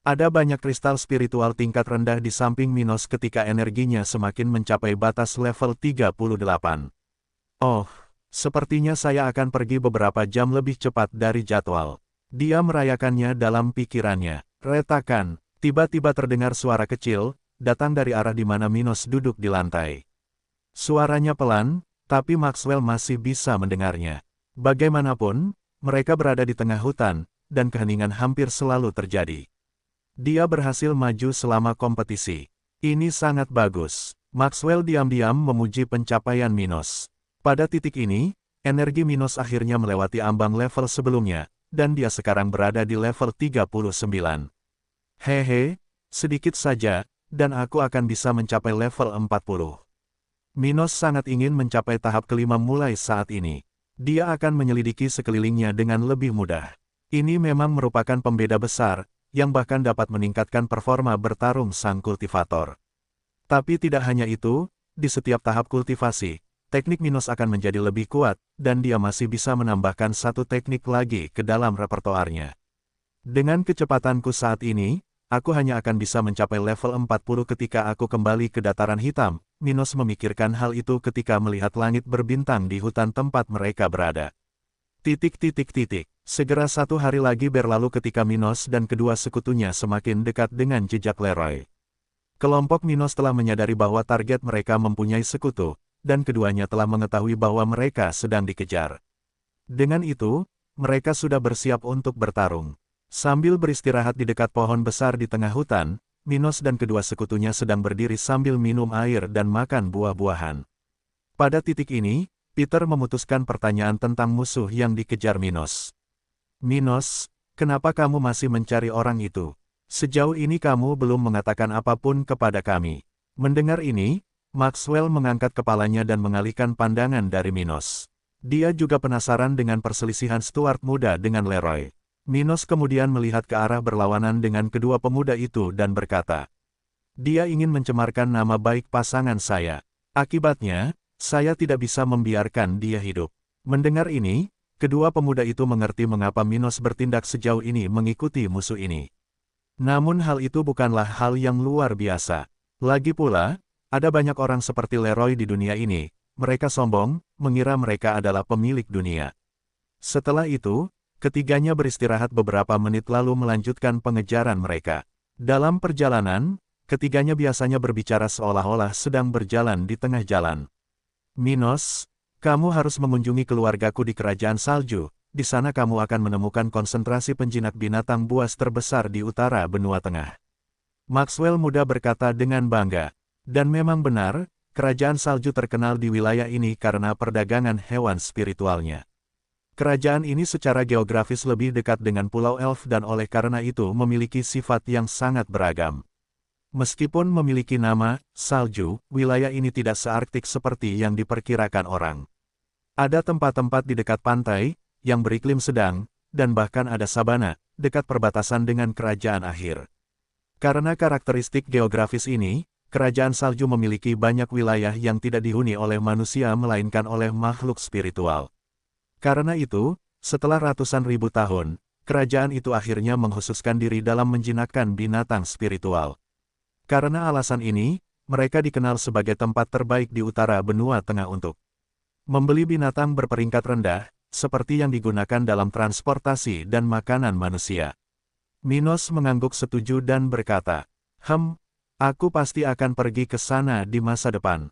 Ada banyak kristal spiritual tingkat rendah di samping Minos ketika energinya semakin mencapai batas level 38. Oh, sepertinya saya akan pergi beberapa jam lebih cepat dari jadwal. Dia merayakannya dalam pikirannya. Retakan, tiba-tiba terdengar suara kecil, datang dari arah di mana Minos duduk di lantai. Suaranya pelan, tapi Maxwell masih bisa mendengarnya. Bagaimanapun, mereka berada di tengah hutan, dan keheningan hampir selalu terjadi. Dia berhasil maju selama kompetisi. Ini sangat bagus. Maxwell diam-diam memuji pencapaian Minos. Pada titik ini, energi Minos akhirnya melewati ambang level sebelumnya, dan dia sekarang berada di level 39. Hehe, sedikit saja, dan aku akan bisa mencapai level 40. Minos sangat ingin mencapai tahap kelima mulai saat ini. Dia akan menyelidiki sekelilingnya dengan lebih mudah. Ini memang merupakan pembeda besar, yang bahkan dapat meningkatkan performa bertarung sang kultivator. Tapi tidak hanya itu, di setiap tahap kultivasi, teknik Minos akan menjadi lebih kuat, dan dia masih bisa menambahkan satu teknik lagi ke dalam repertoarnya. Dengan kecepatanku saat ini, aku hanya akan bisa mencapai level 40 ketika aku kembali ke dataran hitam. Minos memikirkan hal itu ketika melihat langit berbintang di hutan tempat mereka berada. Segera satu hari lagi berlalu ketika Minos dan kedua sekutunya semakin dekat dengan jejak Leroy. Kelompok Minos telah menyadari bahwa target mereka mempunyai sekutu, dan keduanya telah mengetahui bahwa mereka sedang dikejar. Dengan itu, mereka sudah bersiap untuk bertarung. Sambil beristirahat di dekat pohon besar di tengah hutan, Minos dan kedua sekutunya sedang berdiri sambil minum air dan makan buah-buahan. Pada titik ini, Peter memutuskan pertanyaan tentang musuh yang dikejar Minos. Minos, kenapa kamu masih mencari orang itu? Sejauh ini kamu belum mengatakan apapun kepada kami. Mendengar ini, Maxwell mengangkat kepalanya dan mengalihkan pandangan dari Minos. Dia juga penasaran dengan perselisihan Stuart muda dengan Leroy. Minos kemudian melihat ke arah berlawanan dengan kedua pemuda itu dan berkata, "Dia ingin mencemarkan nama baik pasangan saya. Akibatnya, saya tidak bisa membiarkan dia hidup." Mendengar ini, kedua pemuda itu mengerti mengapa Minos bertindak sejauh ini mengikuti musuh ini. Namun hal itu bukanlah hal yang luar biasa. Lagi pula, ada banyak orang seperti Leroy di dunia ini. Mereka sombong, mengira mereka adalah pemilik dunia. Setelah itu, ketiganya beristirahat beberapa menit lalu melanjutkan pengejaran mereka. Dalam perjalanan, ketiganya biasanya berbicara seolah-olah sedang berjalan di tengah jalan. "Minos, kamu harus mengunjungi keluargaku di Kerajaan Salju. Di sana kamu akan menemukan konsentrasi penjinak binatang buas terbesar di utara benua tengah." Maxwell muda berkata dengan bangga. Dan memang benar, Kerajaan Salju terkenal di wilayah ini karena perdagangan hewan spiritualnya. Kerajaan ini secara geografis lebih dekat dengan Pulau Elf dan oleh karena itu memiliki sifat yang sangat beragam. Meskipun memiliki nama, Salju, wilayah ini tidak searktik seperti yang diperkirakan orang. Ada tempat-tempat di dekat pantai, yang beriklim sedang, dan bahkan ada sabana, dekat perbatasan dengan kerajaan akhir. Karena karakteristik geografis ini, Kerajaan Salju memiliki banyak wilayah yang tidak dihuni oleh manusia melainkan oleh makhluk spiritual. Karena itu, setelah ratusan ribu tahun, kerajaan itu akhirnya mengkhususkan diri dalam menjinakkan binatang spiritual. Karena alasan ini, mereka dikenal sebagai tempat terbaik di utara benua tengah untuk membeli binatang berperingkat rendah, seperti yang digunakan dalam transportasi dan makanan manusia. Minos mengangguk setuju dan berkata, "Aku pasti akan pergi ke sana di masa depan."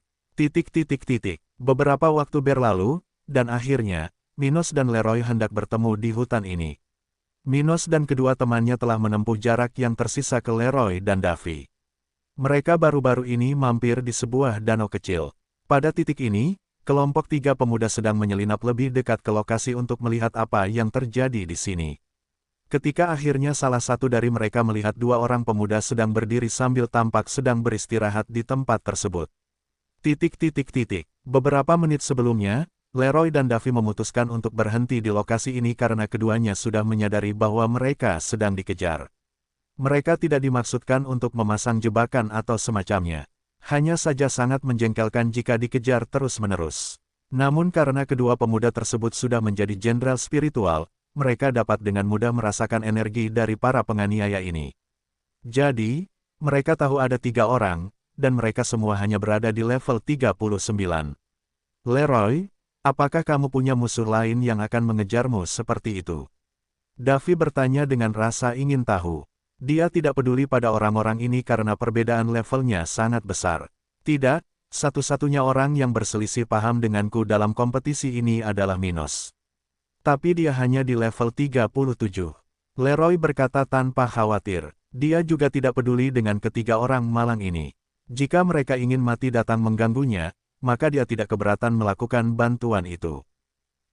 Beberapa waktu berlalu, dan akhirnya, Minos dan Leroy hendak bertemu di hutan ini. Minos dan kedua temannya telah menempuh jarak yang tersisa ke Leroy dan Davy. Mereka baru-baru ini mampir di sebuah danau kecil. Pada titik ini, kelompok tiga pemuda sedang menyelinap lebih dekat ke lokasi untuk melihat apa yang terjadi di sini. Ketika akhirnya salah satu dari mereka melihat dua orang pemuda sedang berdiri sambil tampak sedang beristirahat di tempat tersebut. Beberapa menit sebelumnya, Leroy dan Davy memutuskan untuk berhenti di lokasi ini karena keduanya sudah menyadari bahwa mereka sedang dikejar. Mereka tidak dimaksudkan untuk memasang jebakan atau semacamnya. Hanya saja sangat menjengkelkan jika dikejar terus-menerus. Namun karena kedua pemuda tersebut sudah menjadi jenderal spiritual, mereka dapat dengan mudah merasakan energi dari para penganiaya ini. Jadi, mereka tahu ada 3 orang, dan mereka semua hanya berada di level 39. "Leroy, apakah kamu punya musuh lain yang akan mengejarmu seperti itu?" Davy bertanya dengan rasa ingin tahu. Dia tidak peduli pada orang-orang ini karena perbedaan levelnya sangat besar. Tidak, satu-satunya orang yang berselisih paham denganku dalam kompetisi ini adalah Minos. Tapi dia hanya di level 37. Leroy berkata tanpa khawatir. Dia juga tidak peduli dengan ketiga orang malang ini. Jika mereka ingin mati datang mengganggunya, maka dia tidak keberatan melakukan bantuan itu.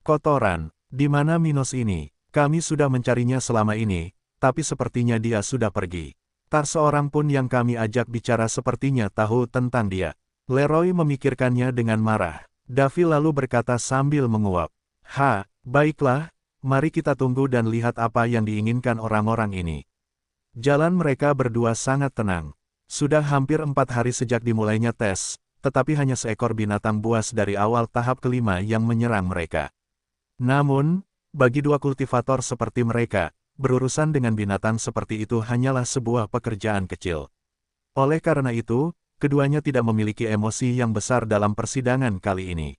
"Kotoran, di mana Minos ini? Kami sudah mencarinya selama ini, tapi sepertinya dia sudah pergi. Tak seorang pun yang kami ajak bicara sepertinya tahu tentang dia." Leroy memikirkannya dengan marah. Davy lalu berkata sambil menguap, "Baiklah, mari kita tunggu dan lihat apa yang diinginkan orang-orang ini." Jalan mereka berdua sangat tenang. Sudah hampir 4 hari sejak dimulainya tes, tetapi hanya seekor binatang buas dari awal tahap kelima yang menyerang mereka. Namun, bagi dua kultivator seperti mereka, berurusan dengan binatang seperti itu hanyalah sebuah pekerjaan kecil. Oleh karena itu, keduanya tidak memiliki emosi yang besar dalam persidangan kali ini.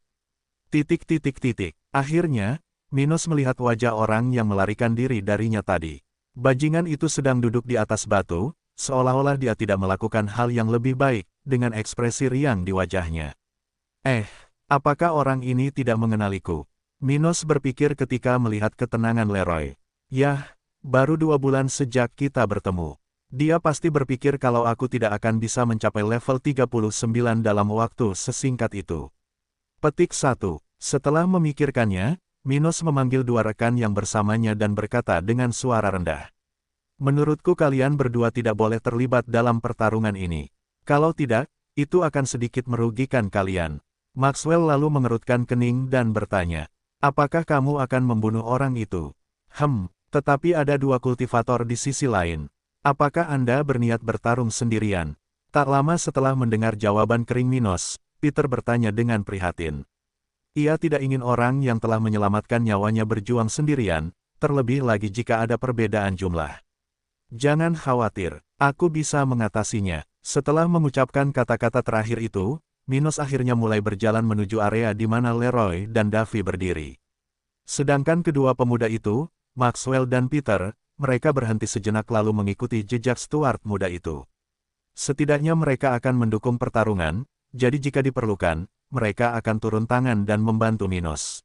Akhirnya, Minos melihat wajah orang yang melarikan diri darinya tadi. Bajingan itu sedang duduk di atas batu, seolah-olah dia tidak melakukan hal yang lebih baik, dengan ekspresi riang di wajahnya. Apakah orang ini tidak mengenaliku? Minos berpikir ketika melihat ketenangan Leroy. Baru 2 bulan sejak kita bertemu. Dia pasti berpikir kalau aku tidak akan bisa mencapai level 39 dalam waktu sesingkat itu. Petik 1. Setelah memikirkannya, Minos memanggil dua rekan yang bersamanya dan berkata dengan suara rendah. Menurutku kalian berdua tidak boleh terlibat dalam pertarungan ini. Kalau tidak, itu akan sedikit merugikan kalian. Maxwell lalu mengerutkan kening dan bertanya, apakah kamu akan membunuh orang itu? Tetapi ada dua kultivator di sisi lain. Apakah Anda berniat bertarung sendirian? Tak lama setelah mendengar jawaban kering Minos, Peter bertanya dengan prihatin. Ia tidak ingin orang yang telah menyelamatkan nyawanya berjuang sendirian, terlebih lagi jika ada perbedaan jumlah. Jangan khawatir, aku bisa mengatasinya. Setelah mengucapkan kata-kata terakhir itu, Minos akhirnya mulai berjalan menuju area di mana Leroy dan Davy berdiri. Sedangkan kedua pemuda itu, Maxwell dan Peter, mereka berhenti sejenak lalu mengikuti jejak Stuart muda itu. Setidaknya mereka akan mendukung pertarungan, jadi jika diperlukan, mereka akan turun tangan dan membantu Minos.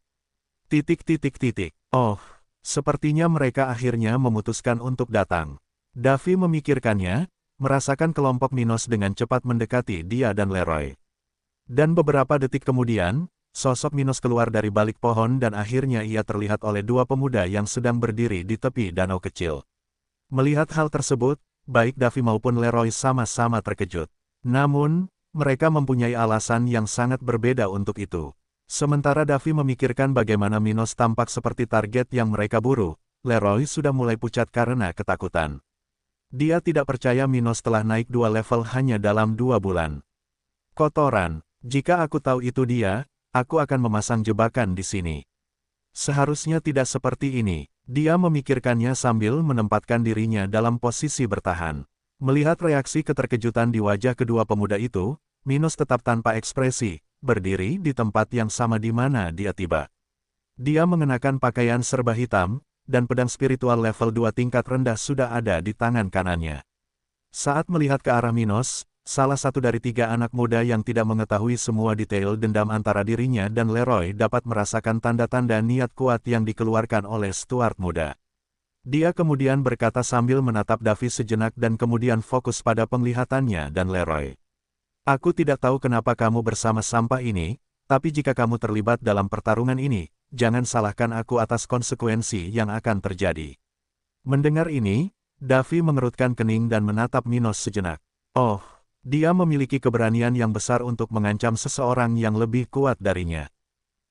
Oh, sepertinya mereka akhirnya memutuskan untuk datang. Davy memikirkannya, merasakan kelompok Minos dengan cepat mendekati dia dan Leroy. Dan beberapa detik kemudian, sosok Minos keluar dari balik pohon dan akhirnya ia terlihat oleh dua pemuda yang sedang berdiri di tepi danau kecil. Melihat hal tersebut, baik Davy maupun Leroy sama-sama terkejut. Namun, mereka mempunyai alasan yang sangat berbeda untuk itu. Sementara Davy memikirkan bagaimana Minos tampak seperti target yang mereka buru, Leroy sudah mulai pucat karena ketakutan. Dia tidak percaya Minos telah naik 2 level hanya dalam 2 bulan. Kotoran, jika aku tahu itu dia, aku akan memasang jebakan di sini. Seharusnya tidak seperti ini, dia memikirkannya sambil menempatkan dirinya dalam posisi bertahan. Melihat reaksi keterkejutan di wajah kedua pemuda itu, Minos tetap tanpa ekspresi, berdiri di tempat yang sama di mana dia tiba. Dia mengenakan pakaian serba hitam, dan pedang spiritual level 2 tingkat rendah sudah ada di tangan kanannya. Saat melihat ke arah Minos, salah satu dari 3 anak muda yang tidak mengetahui semua detail dendam antara dirinya dan Leroy dapat merasakan tanda-tanda niat kuat yang dikeluarkan oleh Stuart muda. Dia kemudian berkata sambil menatap Davy sejenak dan kemudian fokus pada penglihatannya dan Leroy. Aku tidak tahu kenapa kamu bersama sampah ini, tapi jika kamu terlibat dalam pertarungan ini, jangan salahkan aku atas konsekuensi yang akan terjadi. Mendengar ini, Davy mengerutkan kening dan menatap Minos sejenak. Oh, dia memiliki keberanian yang besar untuk mengancam seseorang yang lebih kuat darinya.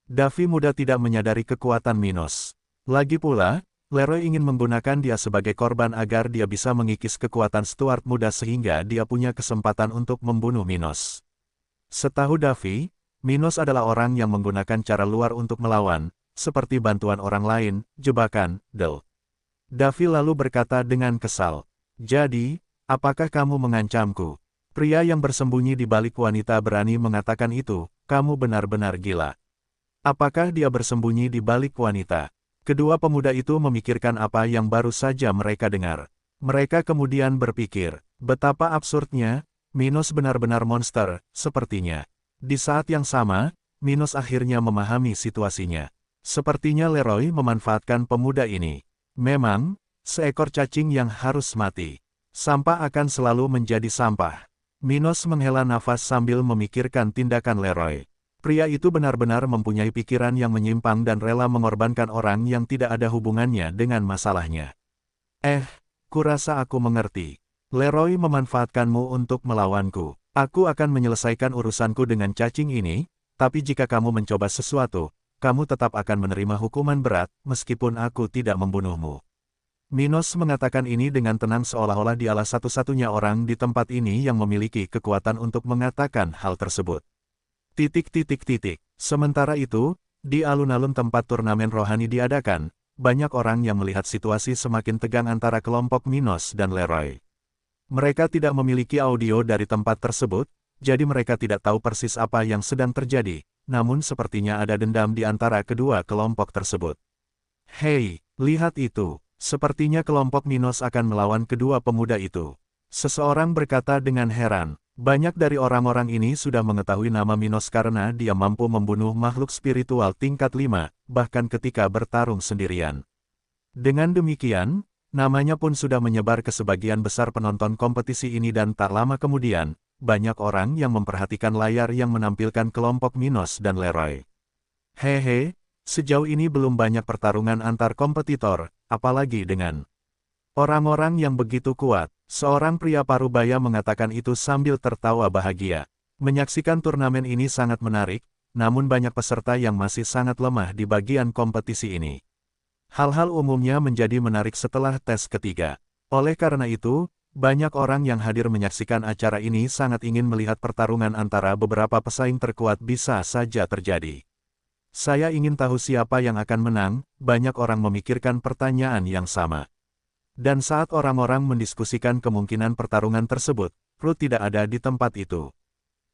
Davy muda tidak menyadari kekuatan Minos. Lagi pula, Leroy ingin menggunakan dia sebagai korban agar dia bisa mengikis kekuatan Stuart muda sehingga dia punya kesempatan untuk membunuh Minos. Setahu Davy, Minos adalah orang yang menggunakan cara luar untuk melawan, seperti bantuan orang lain, jebakan, Davy lalu berkata dengan kesal. Jadi, apakah kamu mengancamku? Pria yang bersembunyi di balik wanita berani mengatakan itu, kamu benar-benar gila. Apakah dia bersembunyi di balik wanita? Kedua pemuda itu memikirkan apa yang baru saja mereka dengar. Mereka kemudian berpikir, betapa absurdnya, Minos benar-benar monster, sepertinya. Di saat yang sama, Minos akhirnya memahami situasinya. Sepertinya Leroy memanfaatkan pemuda ini. Memang, seekor cacing yang harus mati. Sampah akan selalu menjadi sampah. Minos menghela nafas sambil memikirkan tindakan Leroy. Pria itu benar-benar mempunyai pikiran yang menyimpang dan rela mengorbankan orang yang tidak ada hubungannya dengan masalahnya. Kurasa aku mengerti. Leroy memanfaatkanmu untuk melawanku. Aku akan menyelesaikan urusanku dengan cacing ini, tapi jika kamu mencoba sesuatu, kamu tetap akan menerima hukuman berat, meskipun aku tidak membunuhmu. Minos mengatakan ini dengan tenang seolah-olah dialah satu-satunya orang di tempat ini yang memiliki kekuatan untuk mengatakan hal tersebut. Sementara itu, di alun-alun tempat turnamen rohani diadakan, banyak orang yang melihat situasi semakin tegang antara kelompok Minos dan Leroy. Mereka tidak memiliki audio dari tempat tersebut, jadi mereka tidak tahu persis apa yang sedang terjadi, namun sepertinya ada dendam di antara kedua kelompok tersebut. Hei, lihat itu, sepertinya kelompok Minos akan melawan kedua pemuda itu. Seseorang berkata dengan heran, banyak dari orang-orang ini sudah mengetahui nama Minos karena dia mampu membunuh makhluk spiritual tingkat 5, bahkan ketika bertarung sendirian. Dengan demikian, namanya pun sudah menyebar ke sebagian besar penonton kompetisi ini dan tak lama kemudian, banyak orang yang memperhatikan layar yang menampilkan kelompok Minos dan Leroy. Hehe, Sejauh ini belum banyak pertarungan antar kompetitor, apalagi dengan orang-orang yang begitu kuat. Seorang pria parubaya mengatakan itu sambil tertawa bahagia. Menyaksikan turnamen ini sangat menarik, namun banyak peserta yang masih sangat lemah di bagian kompetisi ini. Hal-hal umumnya menjadi menarik setelah tes ketiga. Oleh karena itu, banyak orang yang hadir menyaksikan acara ini sangat ingin melihat pertarungan antara beberapa pesaing terkuat bisa saja terjadi. Saya ingin tahu siapa yang akan menang, banyak orang memikirkan pertanyaan yang sama. Dan saat orang-orang mendiskusikan kemungkinan pertarungan tersebut, Ruth tidak ada di tempat itu.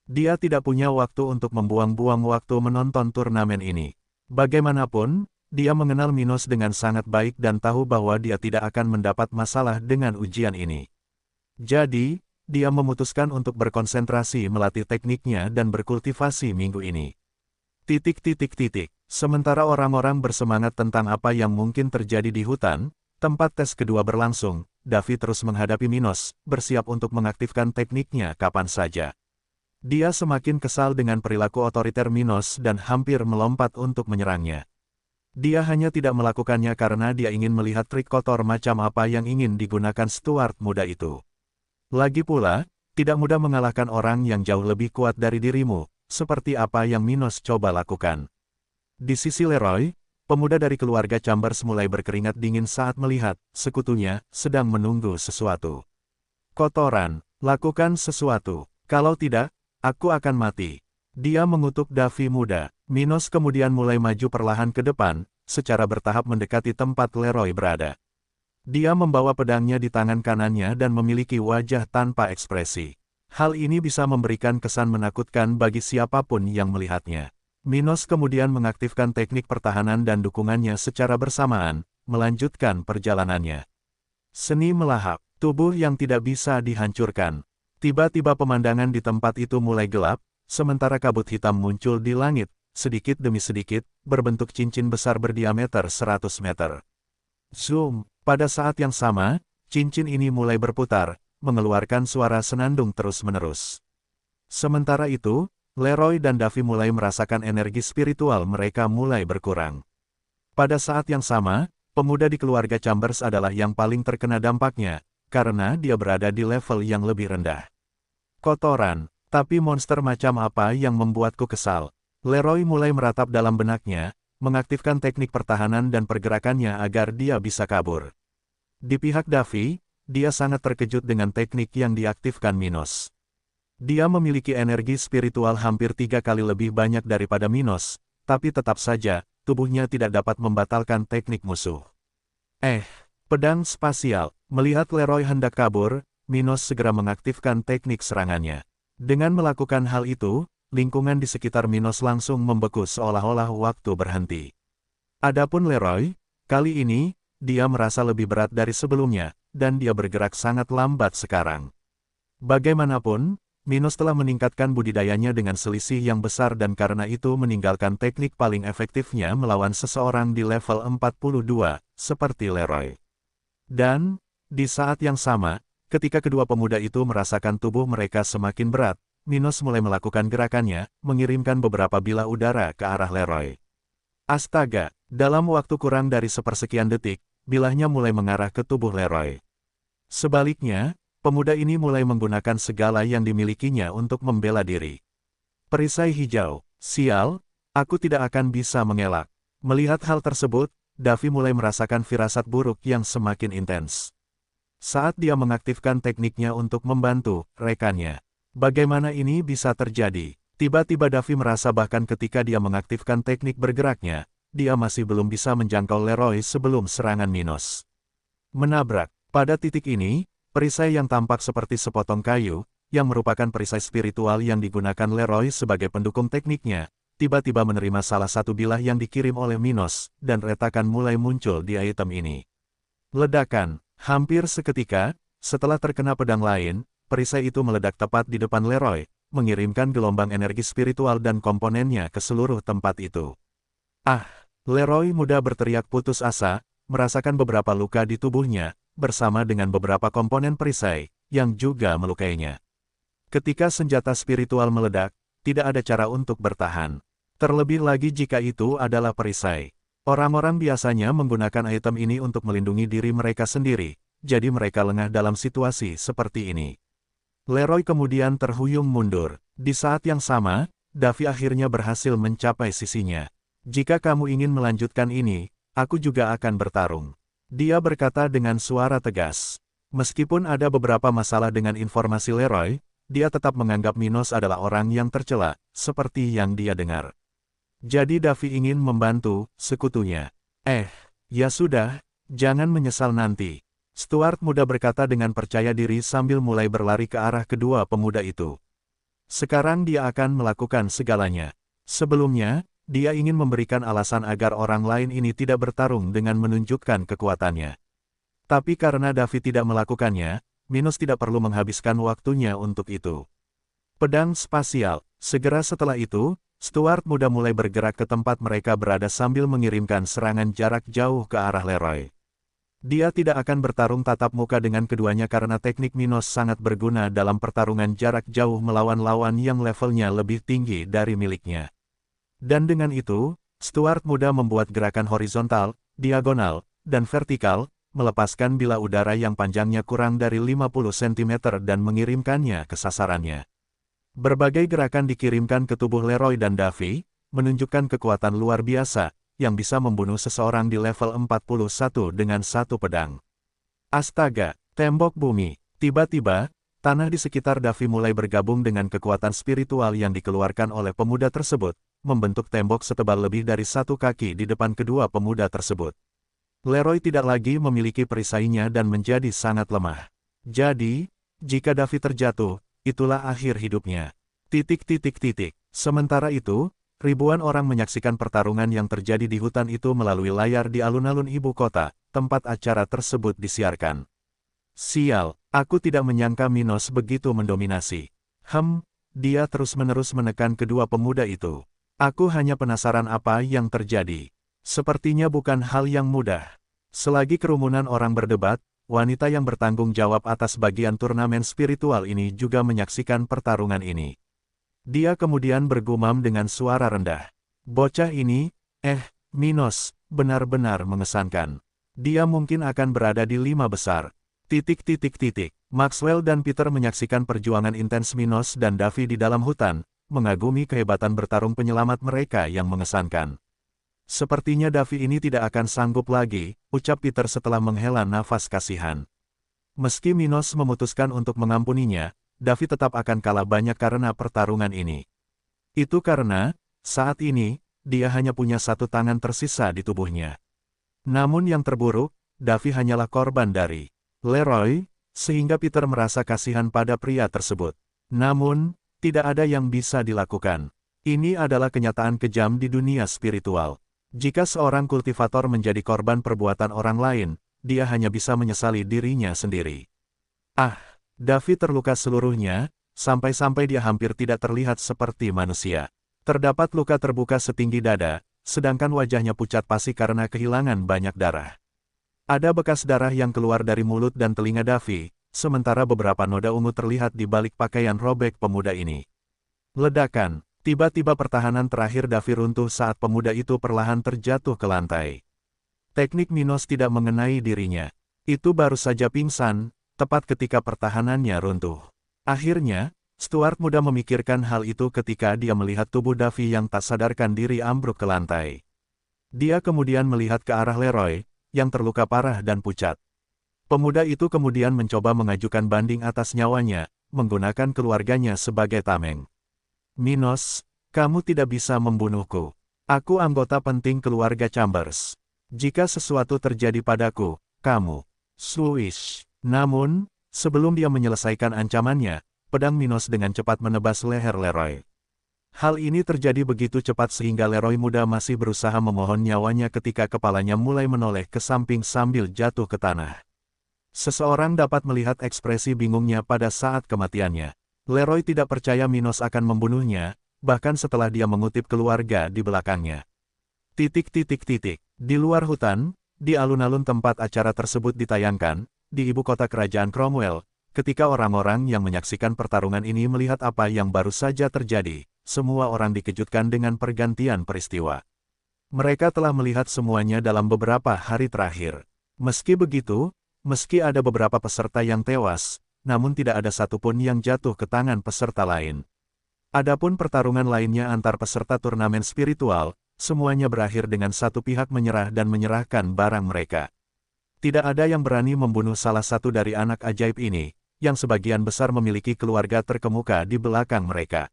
Dia tidak punya waktu untuk membuang-buang waktu menonton turnamen ini. Bagaimanapun, dia mengenal Minos dengan sangat baik dan tahu bahwa dia tidak akan mendapat masalah dengan ujian ini. Jadi, dia memutuskan untuk berkonsentrasi melatih tekniknya dan berkultivasi minggu ini. Sementara orang-orang bersemangat tentang apa yang mungkin terjadi di hutan, tempat tes kedua berlangsung, Davi terus menghadapi Minos, bersiap untuk mengaktifkan tekniknya kapan saja. Dia semakin kesal dengan perilaku otoriter Minos dan hampir melompat untuk menyerangnya. Dia hanya tidak melakukannya karena dia ingin melihat trik kotor macam apa yang ingin digunakan Stuart muda itu. Lagi pula, tidak mudah mengalahkan orang yang jauh lebih kuat dari dirimu, seperti apa yang Minos coba lakukan. Di sisi Leroy, pemuda dari keluarga Chambers mulai berkeringat dingin saat melihat sekutunya sedang menunggu sesuatu. Kotoran, lakukan sesuatu. Kalau tidak, aku akan mati. Dia mengutuk Davi muda. Minos kemudian mulai maju perlahan ke depan, secara bertahap mendekati tempat Leroy berada. Dia membawa pedangnya di tangan kanannya dan memiliki wajah tanpa ekspresi. Hal ini bisa memberikan kesan menakutkan bagi siapapun yang melihatnya. Minos kemudian mengaktifkan teknik pertahanan dan dukungannya secara bersamaan, melanjutkan perjalanannya. Seni melahap, tubuh yang tidak bisa dihancurkan. Tiba-tiba pemandangan di tempat itu mulai gelap, sementara kabut hitam muncul di langit, sedikit demi sedikit, berbentuk cincin besar berdiameter 100 meter. Zoom, pada saat yang sama, cincin ini mulai berputar, mengeluarkan suara senandung terus-menerus. Sementara itu, Leroy dan Davi mulai merasakan energi spiritual mereka mulai berkurang. Pada saat yang sama, pemuda di keluarga Chambers adalah yang paling terkena dampaknya, karena dia berada di level yang lebih rendah. Kotoran, tapi monster macam apa yang membuatku kesal? Leroy mulai meratap dalam benaknya, mengaktifkan teknik pertahanan dan pergerakannya agar dia bisa kabur. Di pihak Davi, dia sangat terkejut dengan teknik yang diaktifkan Minos. Dia memiliki energi spiritual hampir 3 kali lebih banyak daripada Minos, tapi tetap saja, tubuhnya tidak dapat membatalkan teknik musuh. Pedang spasial. Melihat Leroy hendak kabur, Minos segera mengaktifkan teknik serangannya. Dengan melakukan hal itu, lingkungan di sekitar Minos langsung membeku seolah-olah waktu berhenti. Adapun Leroy, kali ini, dia merasa lebih berat dari sebelumnya, dan dia bergerak sangat lambat sekarang. Bagaimanapun, Minos telah meningkatkan budidayanya dengan selisih yang besar dan karena itu meninggalkan teknik paling efektifnya melawan seseorang di level 42, seperti Leroy. Dan, di saat yang sama, ketika kedua pemuda itu merasakan tubuh mereka semakin berat, Minos mulai melakukan gerakannya, mengirimkan beberapa bilah udara ke arah Leroy. Astaga, dalam waktu kurang dari sepersekian detik, bilahnya mulai mengarah ke tubuh Leroy. Sebaliknya, pemuda ini mulai menggunakan segala yang dimilikinya untuk membela diri. Perisai hijau, sial, aku tidak akan bisa mengelak. Melihat hal tersebut, Davi mulai merasakan firasat buruk yang semakin intens. Saat dia mengaktifkan tekniknya untuk membantu rekannya. Bagaimana ini bisa terjadi? Tiba-tiba Davi merasa bahkan ketika dia mengaktifkan teknik bergeraknya, dia masih belum bisa menjangkau Leroy sebelum serangan Minos. Menabrak. Pada titik ini, perisai yang tampak seperti sepotong kayu, yang merupakan perisai spiritual yang digunakan Leroy sebagai pendukung tekniknya, tiba-tiba menerima salah satu bilah yang dikirim oleh Minos, dan retakan mulai muncul di item ini. Ledakan, hampir seketika, setelah terkena pedang lain, perisai itu meledak tepat di depan Leroy, mengirimkan gelombang energi spiritual dan komponennya ke seluruh tempat itu. Leroy muda berteriak putus asa, merasakan beberapa luka di tubuhnya, bersama dengan beberapa komponen perisai, yang juga melukainya. Ketika senjata spiritual meledak, tidak ada cara untuk bertahan. Terlebih lagi jika itu adalah perisai. Orang-orang biasanya menggunakan item ini untuk melindungi diri mereka sendiri, jadi mereka lengah dalam situasi seperti ini. Leroy kemudian terhuyung mundur. Di saat yang sama, Davy akhirnya berhasil mencapai sisinya. Jika kamu ingin melanjutkan ini, aku juga akan bertarung. Dia berkata dengan suara tegas. Meskipun ada beberapa masalah dengan informasi Leroy, dia tetap menganggap Minos adalah orang yang tercela, seperti yang dia dengar. Jadi Davy ingin membantu sekutunya. Ya sudah, jangan menyesal nanti. Stuart muda berkata dengan percaya diri sambil mulai berlari ke arah kedua pemuda itu. Sekarang dia akan melakukan segalanya. Sebelumnya, dia ingin memberikan alasan agar orang lain ini tidak bertarung dengan menunjukkan kekuatannya. Tapi karena Davy tidak melakukannya, Minos tidak perlu menghabiskan waktunya untuk itu. Pedang spasial. Segera setelah itu, Stuart muda mulai bergerak ke tempat mereka berada sambil mengirimkan serangan jarak jauh ke arah Leroy. Dia tidak akan bertarung tatap muka dengan keduanya karena teknik Minos sangat berguna dalam pertarungan jarak jauh melawan lawan yang levelnya lebih tinggi dari miliknya. Dan dengan itu, Stuart muda membuat gerakan horizontal, diagonal, dan vertikal, melepaskan bilah udara yang panjangnya kurang dari 50 cm dan mengirimkannya ke sasarannya. Berbagai gerakan dikirimkan ke tubuh Leroy dan Davy, menunjukkan kekuatan luar biasa, yang bisa membunuh seseorang di level 41 dengan satu pedang. Astaga, tembok bumi. Tiba-tiba, tanah di sekitar Davy mulai bergabung dengan kekuatan spiritual yang dikeluarkan oleh pemuda tersebut, membentuk tembok setebal lebih dari 1 kaki di depan kedua pemuda tersebut. Leroy tidak lagi memiliki perisainya dan menjadi sangat lemah. Jadi, jika Davy terjatuh, itulah akhir hidupnya. Sementara itu, ribuan orang menyaksikan pertarungan yang terjadi di hutan itu melalui layar di alun-alun ibu kota, tempat acara tersebut disiarkan. Sial, aku tidak menyangka Minos begitu mendominasi. Dia terus-menerus menekan kedua pemuda itu. Aku hanya penasaran apa yang terjadi. Sepertinya bukan hal yang mudah. Selagi kerumunan orang berdebat, wanita yang bertanggung jawab atas bagian turnamen spiritual ini juga menyaksikan pertarungan ini. Dia kemudian bergumam dengan suara rendah. Bocah ini, Minos, benar-benar mengesankan. Dia mungkin akan berada di 5 besar. Maxwell dan Peter menyaksikan perjuangan intens Minos dan Davy di dalam hutan, mengagumi kehebatan bertarung penyelamat mereka yang mengesankan. Sepertinya Davy ini tidak akan sanggup lagi, ucap Peter setelah menghela nafas kasihan. Meski Minos memutuskan untuk mengampuninya, Davy tetap akan kalah banyak karena pertarungan ini. Itu karena, saat ini, dia hanya punya 1 tangan tersisa di tubuhnya. Namun yang terburuk, Davy hanyalah korban dari Leroy, sehingga Peter merasa kasihan pada pria tersebut. Namun, tidak ada yang bisa dilakukan. Ini adalah kenyataan kejam di dunia spiritual. Jika seorang kultivator menjadi korban perbuatan orang lain, dia hanya bisa menyesali dirinya sendiri. Davy terluka seluruhnya, sampai-sampai dia hampir tidak terlihat seperti manusia. Terdapat luka terbuka setinggi dada, sedangkan wajahnya pucat pasi karena kehilangan banyak darah. Ada bekas darah yang keluar dari mulut dan telinga Davy, sementara beberapa noda ungu terlihat di balik pakaian robek pemuda ini. Ledakan. Tiba-tiba pertahanan terakhir Davy runtuh saat pemuda itu perlahan terjatuh ke lantai. Teknik Minos tidak mengenai dirinya. Itu baru saja pingsan, tepat ketika pertahanannya runtuh. Akhirnya, Stuart muda memikirkan hal itu ketika dia melihat tubuh Davy yang tak sadarkan diri ambruk ke lantai. Dia kemudian melihat ke arah Leroy, yang terluka parah dan pucat. Pemuda itu kemudian mencoba mengajukan banding atas nyawanya, menggunakan keluarganya sebagai tameng. Minos, kamu tidak bisa membunuhku. Aku anggota penting keluarga Chambers. Jika sesuatu terjadi padaku, kamu. Swish. Namun, sebelum dia menyelesaikan ancamannya, pedang Minos dengan cepat menebas leher Leroy. Hal ini terjadi begitu cepat sehingga Leroy muda masih berusaha memohon nyawanya ketika kepalanya mulai menoleh ke samping sambil jatuh ke tanah. Seseorang dapat melihat ekspresi bingungnya pada saat kematiannya. Leroy tidak percaya Minos akan membunuhnya, bahkan setelah dia mengutip keluarga di belakangnya. Di luar hutan, di alun-alun tempat acara tersebut ditayangkan, di ibu kota kerajaan Cromwell, Ketika orang-orang yang menyaksikan pertarungan ini melihat apa yang baru saja terjadi, semua orang dikejutkan dengan pergantian peristiwa. Mereka telah melihat semuanya dalam beberapa hari terakhir. Meski begitu, meski ada beberapa peserta yang tewas, namun tidak ada satupun yang jatuh ke tangan peserta lain. Adapun pertarungan lainnya antar peserta turnamen spiritual, semuanya berakhir dengan satu pihak menyerah dan menyerahkan barang mereka. Tidak ada yang berani membunuh salah satu dari anak ajaib ini, yang sebagian besar memiliki keluarga terkemuka di belakang mereka.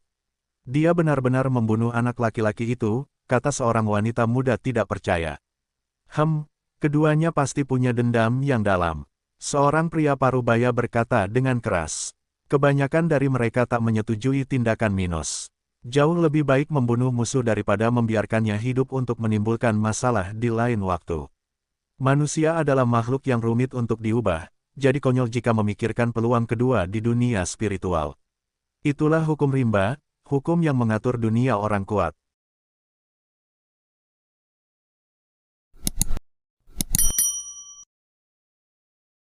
Dia benar-benar membunuh anak laki-laki itu, kata seorang wanita muda tidak percaya. Keduanya pasti punya dendam yang dalam. Seorang pria parubaya berkata dengan keras. Kebanyakan dari mereka tak menyetujui tindakan Minos. Jauh lebih baik membunuh musuh daripada membiarkannya hidup untuk menimbulkan masalah di lain waktu. Manusia adalah makhluk yang rumit untuk diubah, jadi konyol jika memikirkan peluang kedua di dunia spiritual. Itulah hukum rimba, hukum yang mengatur dunia orang kuat.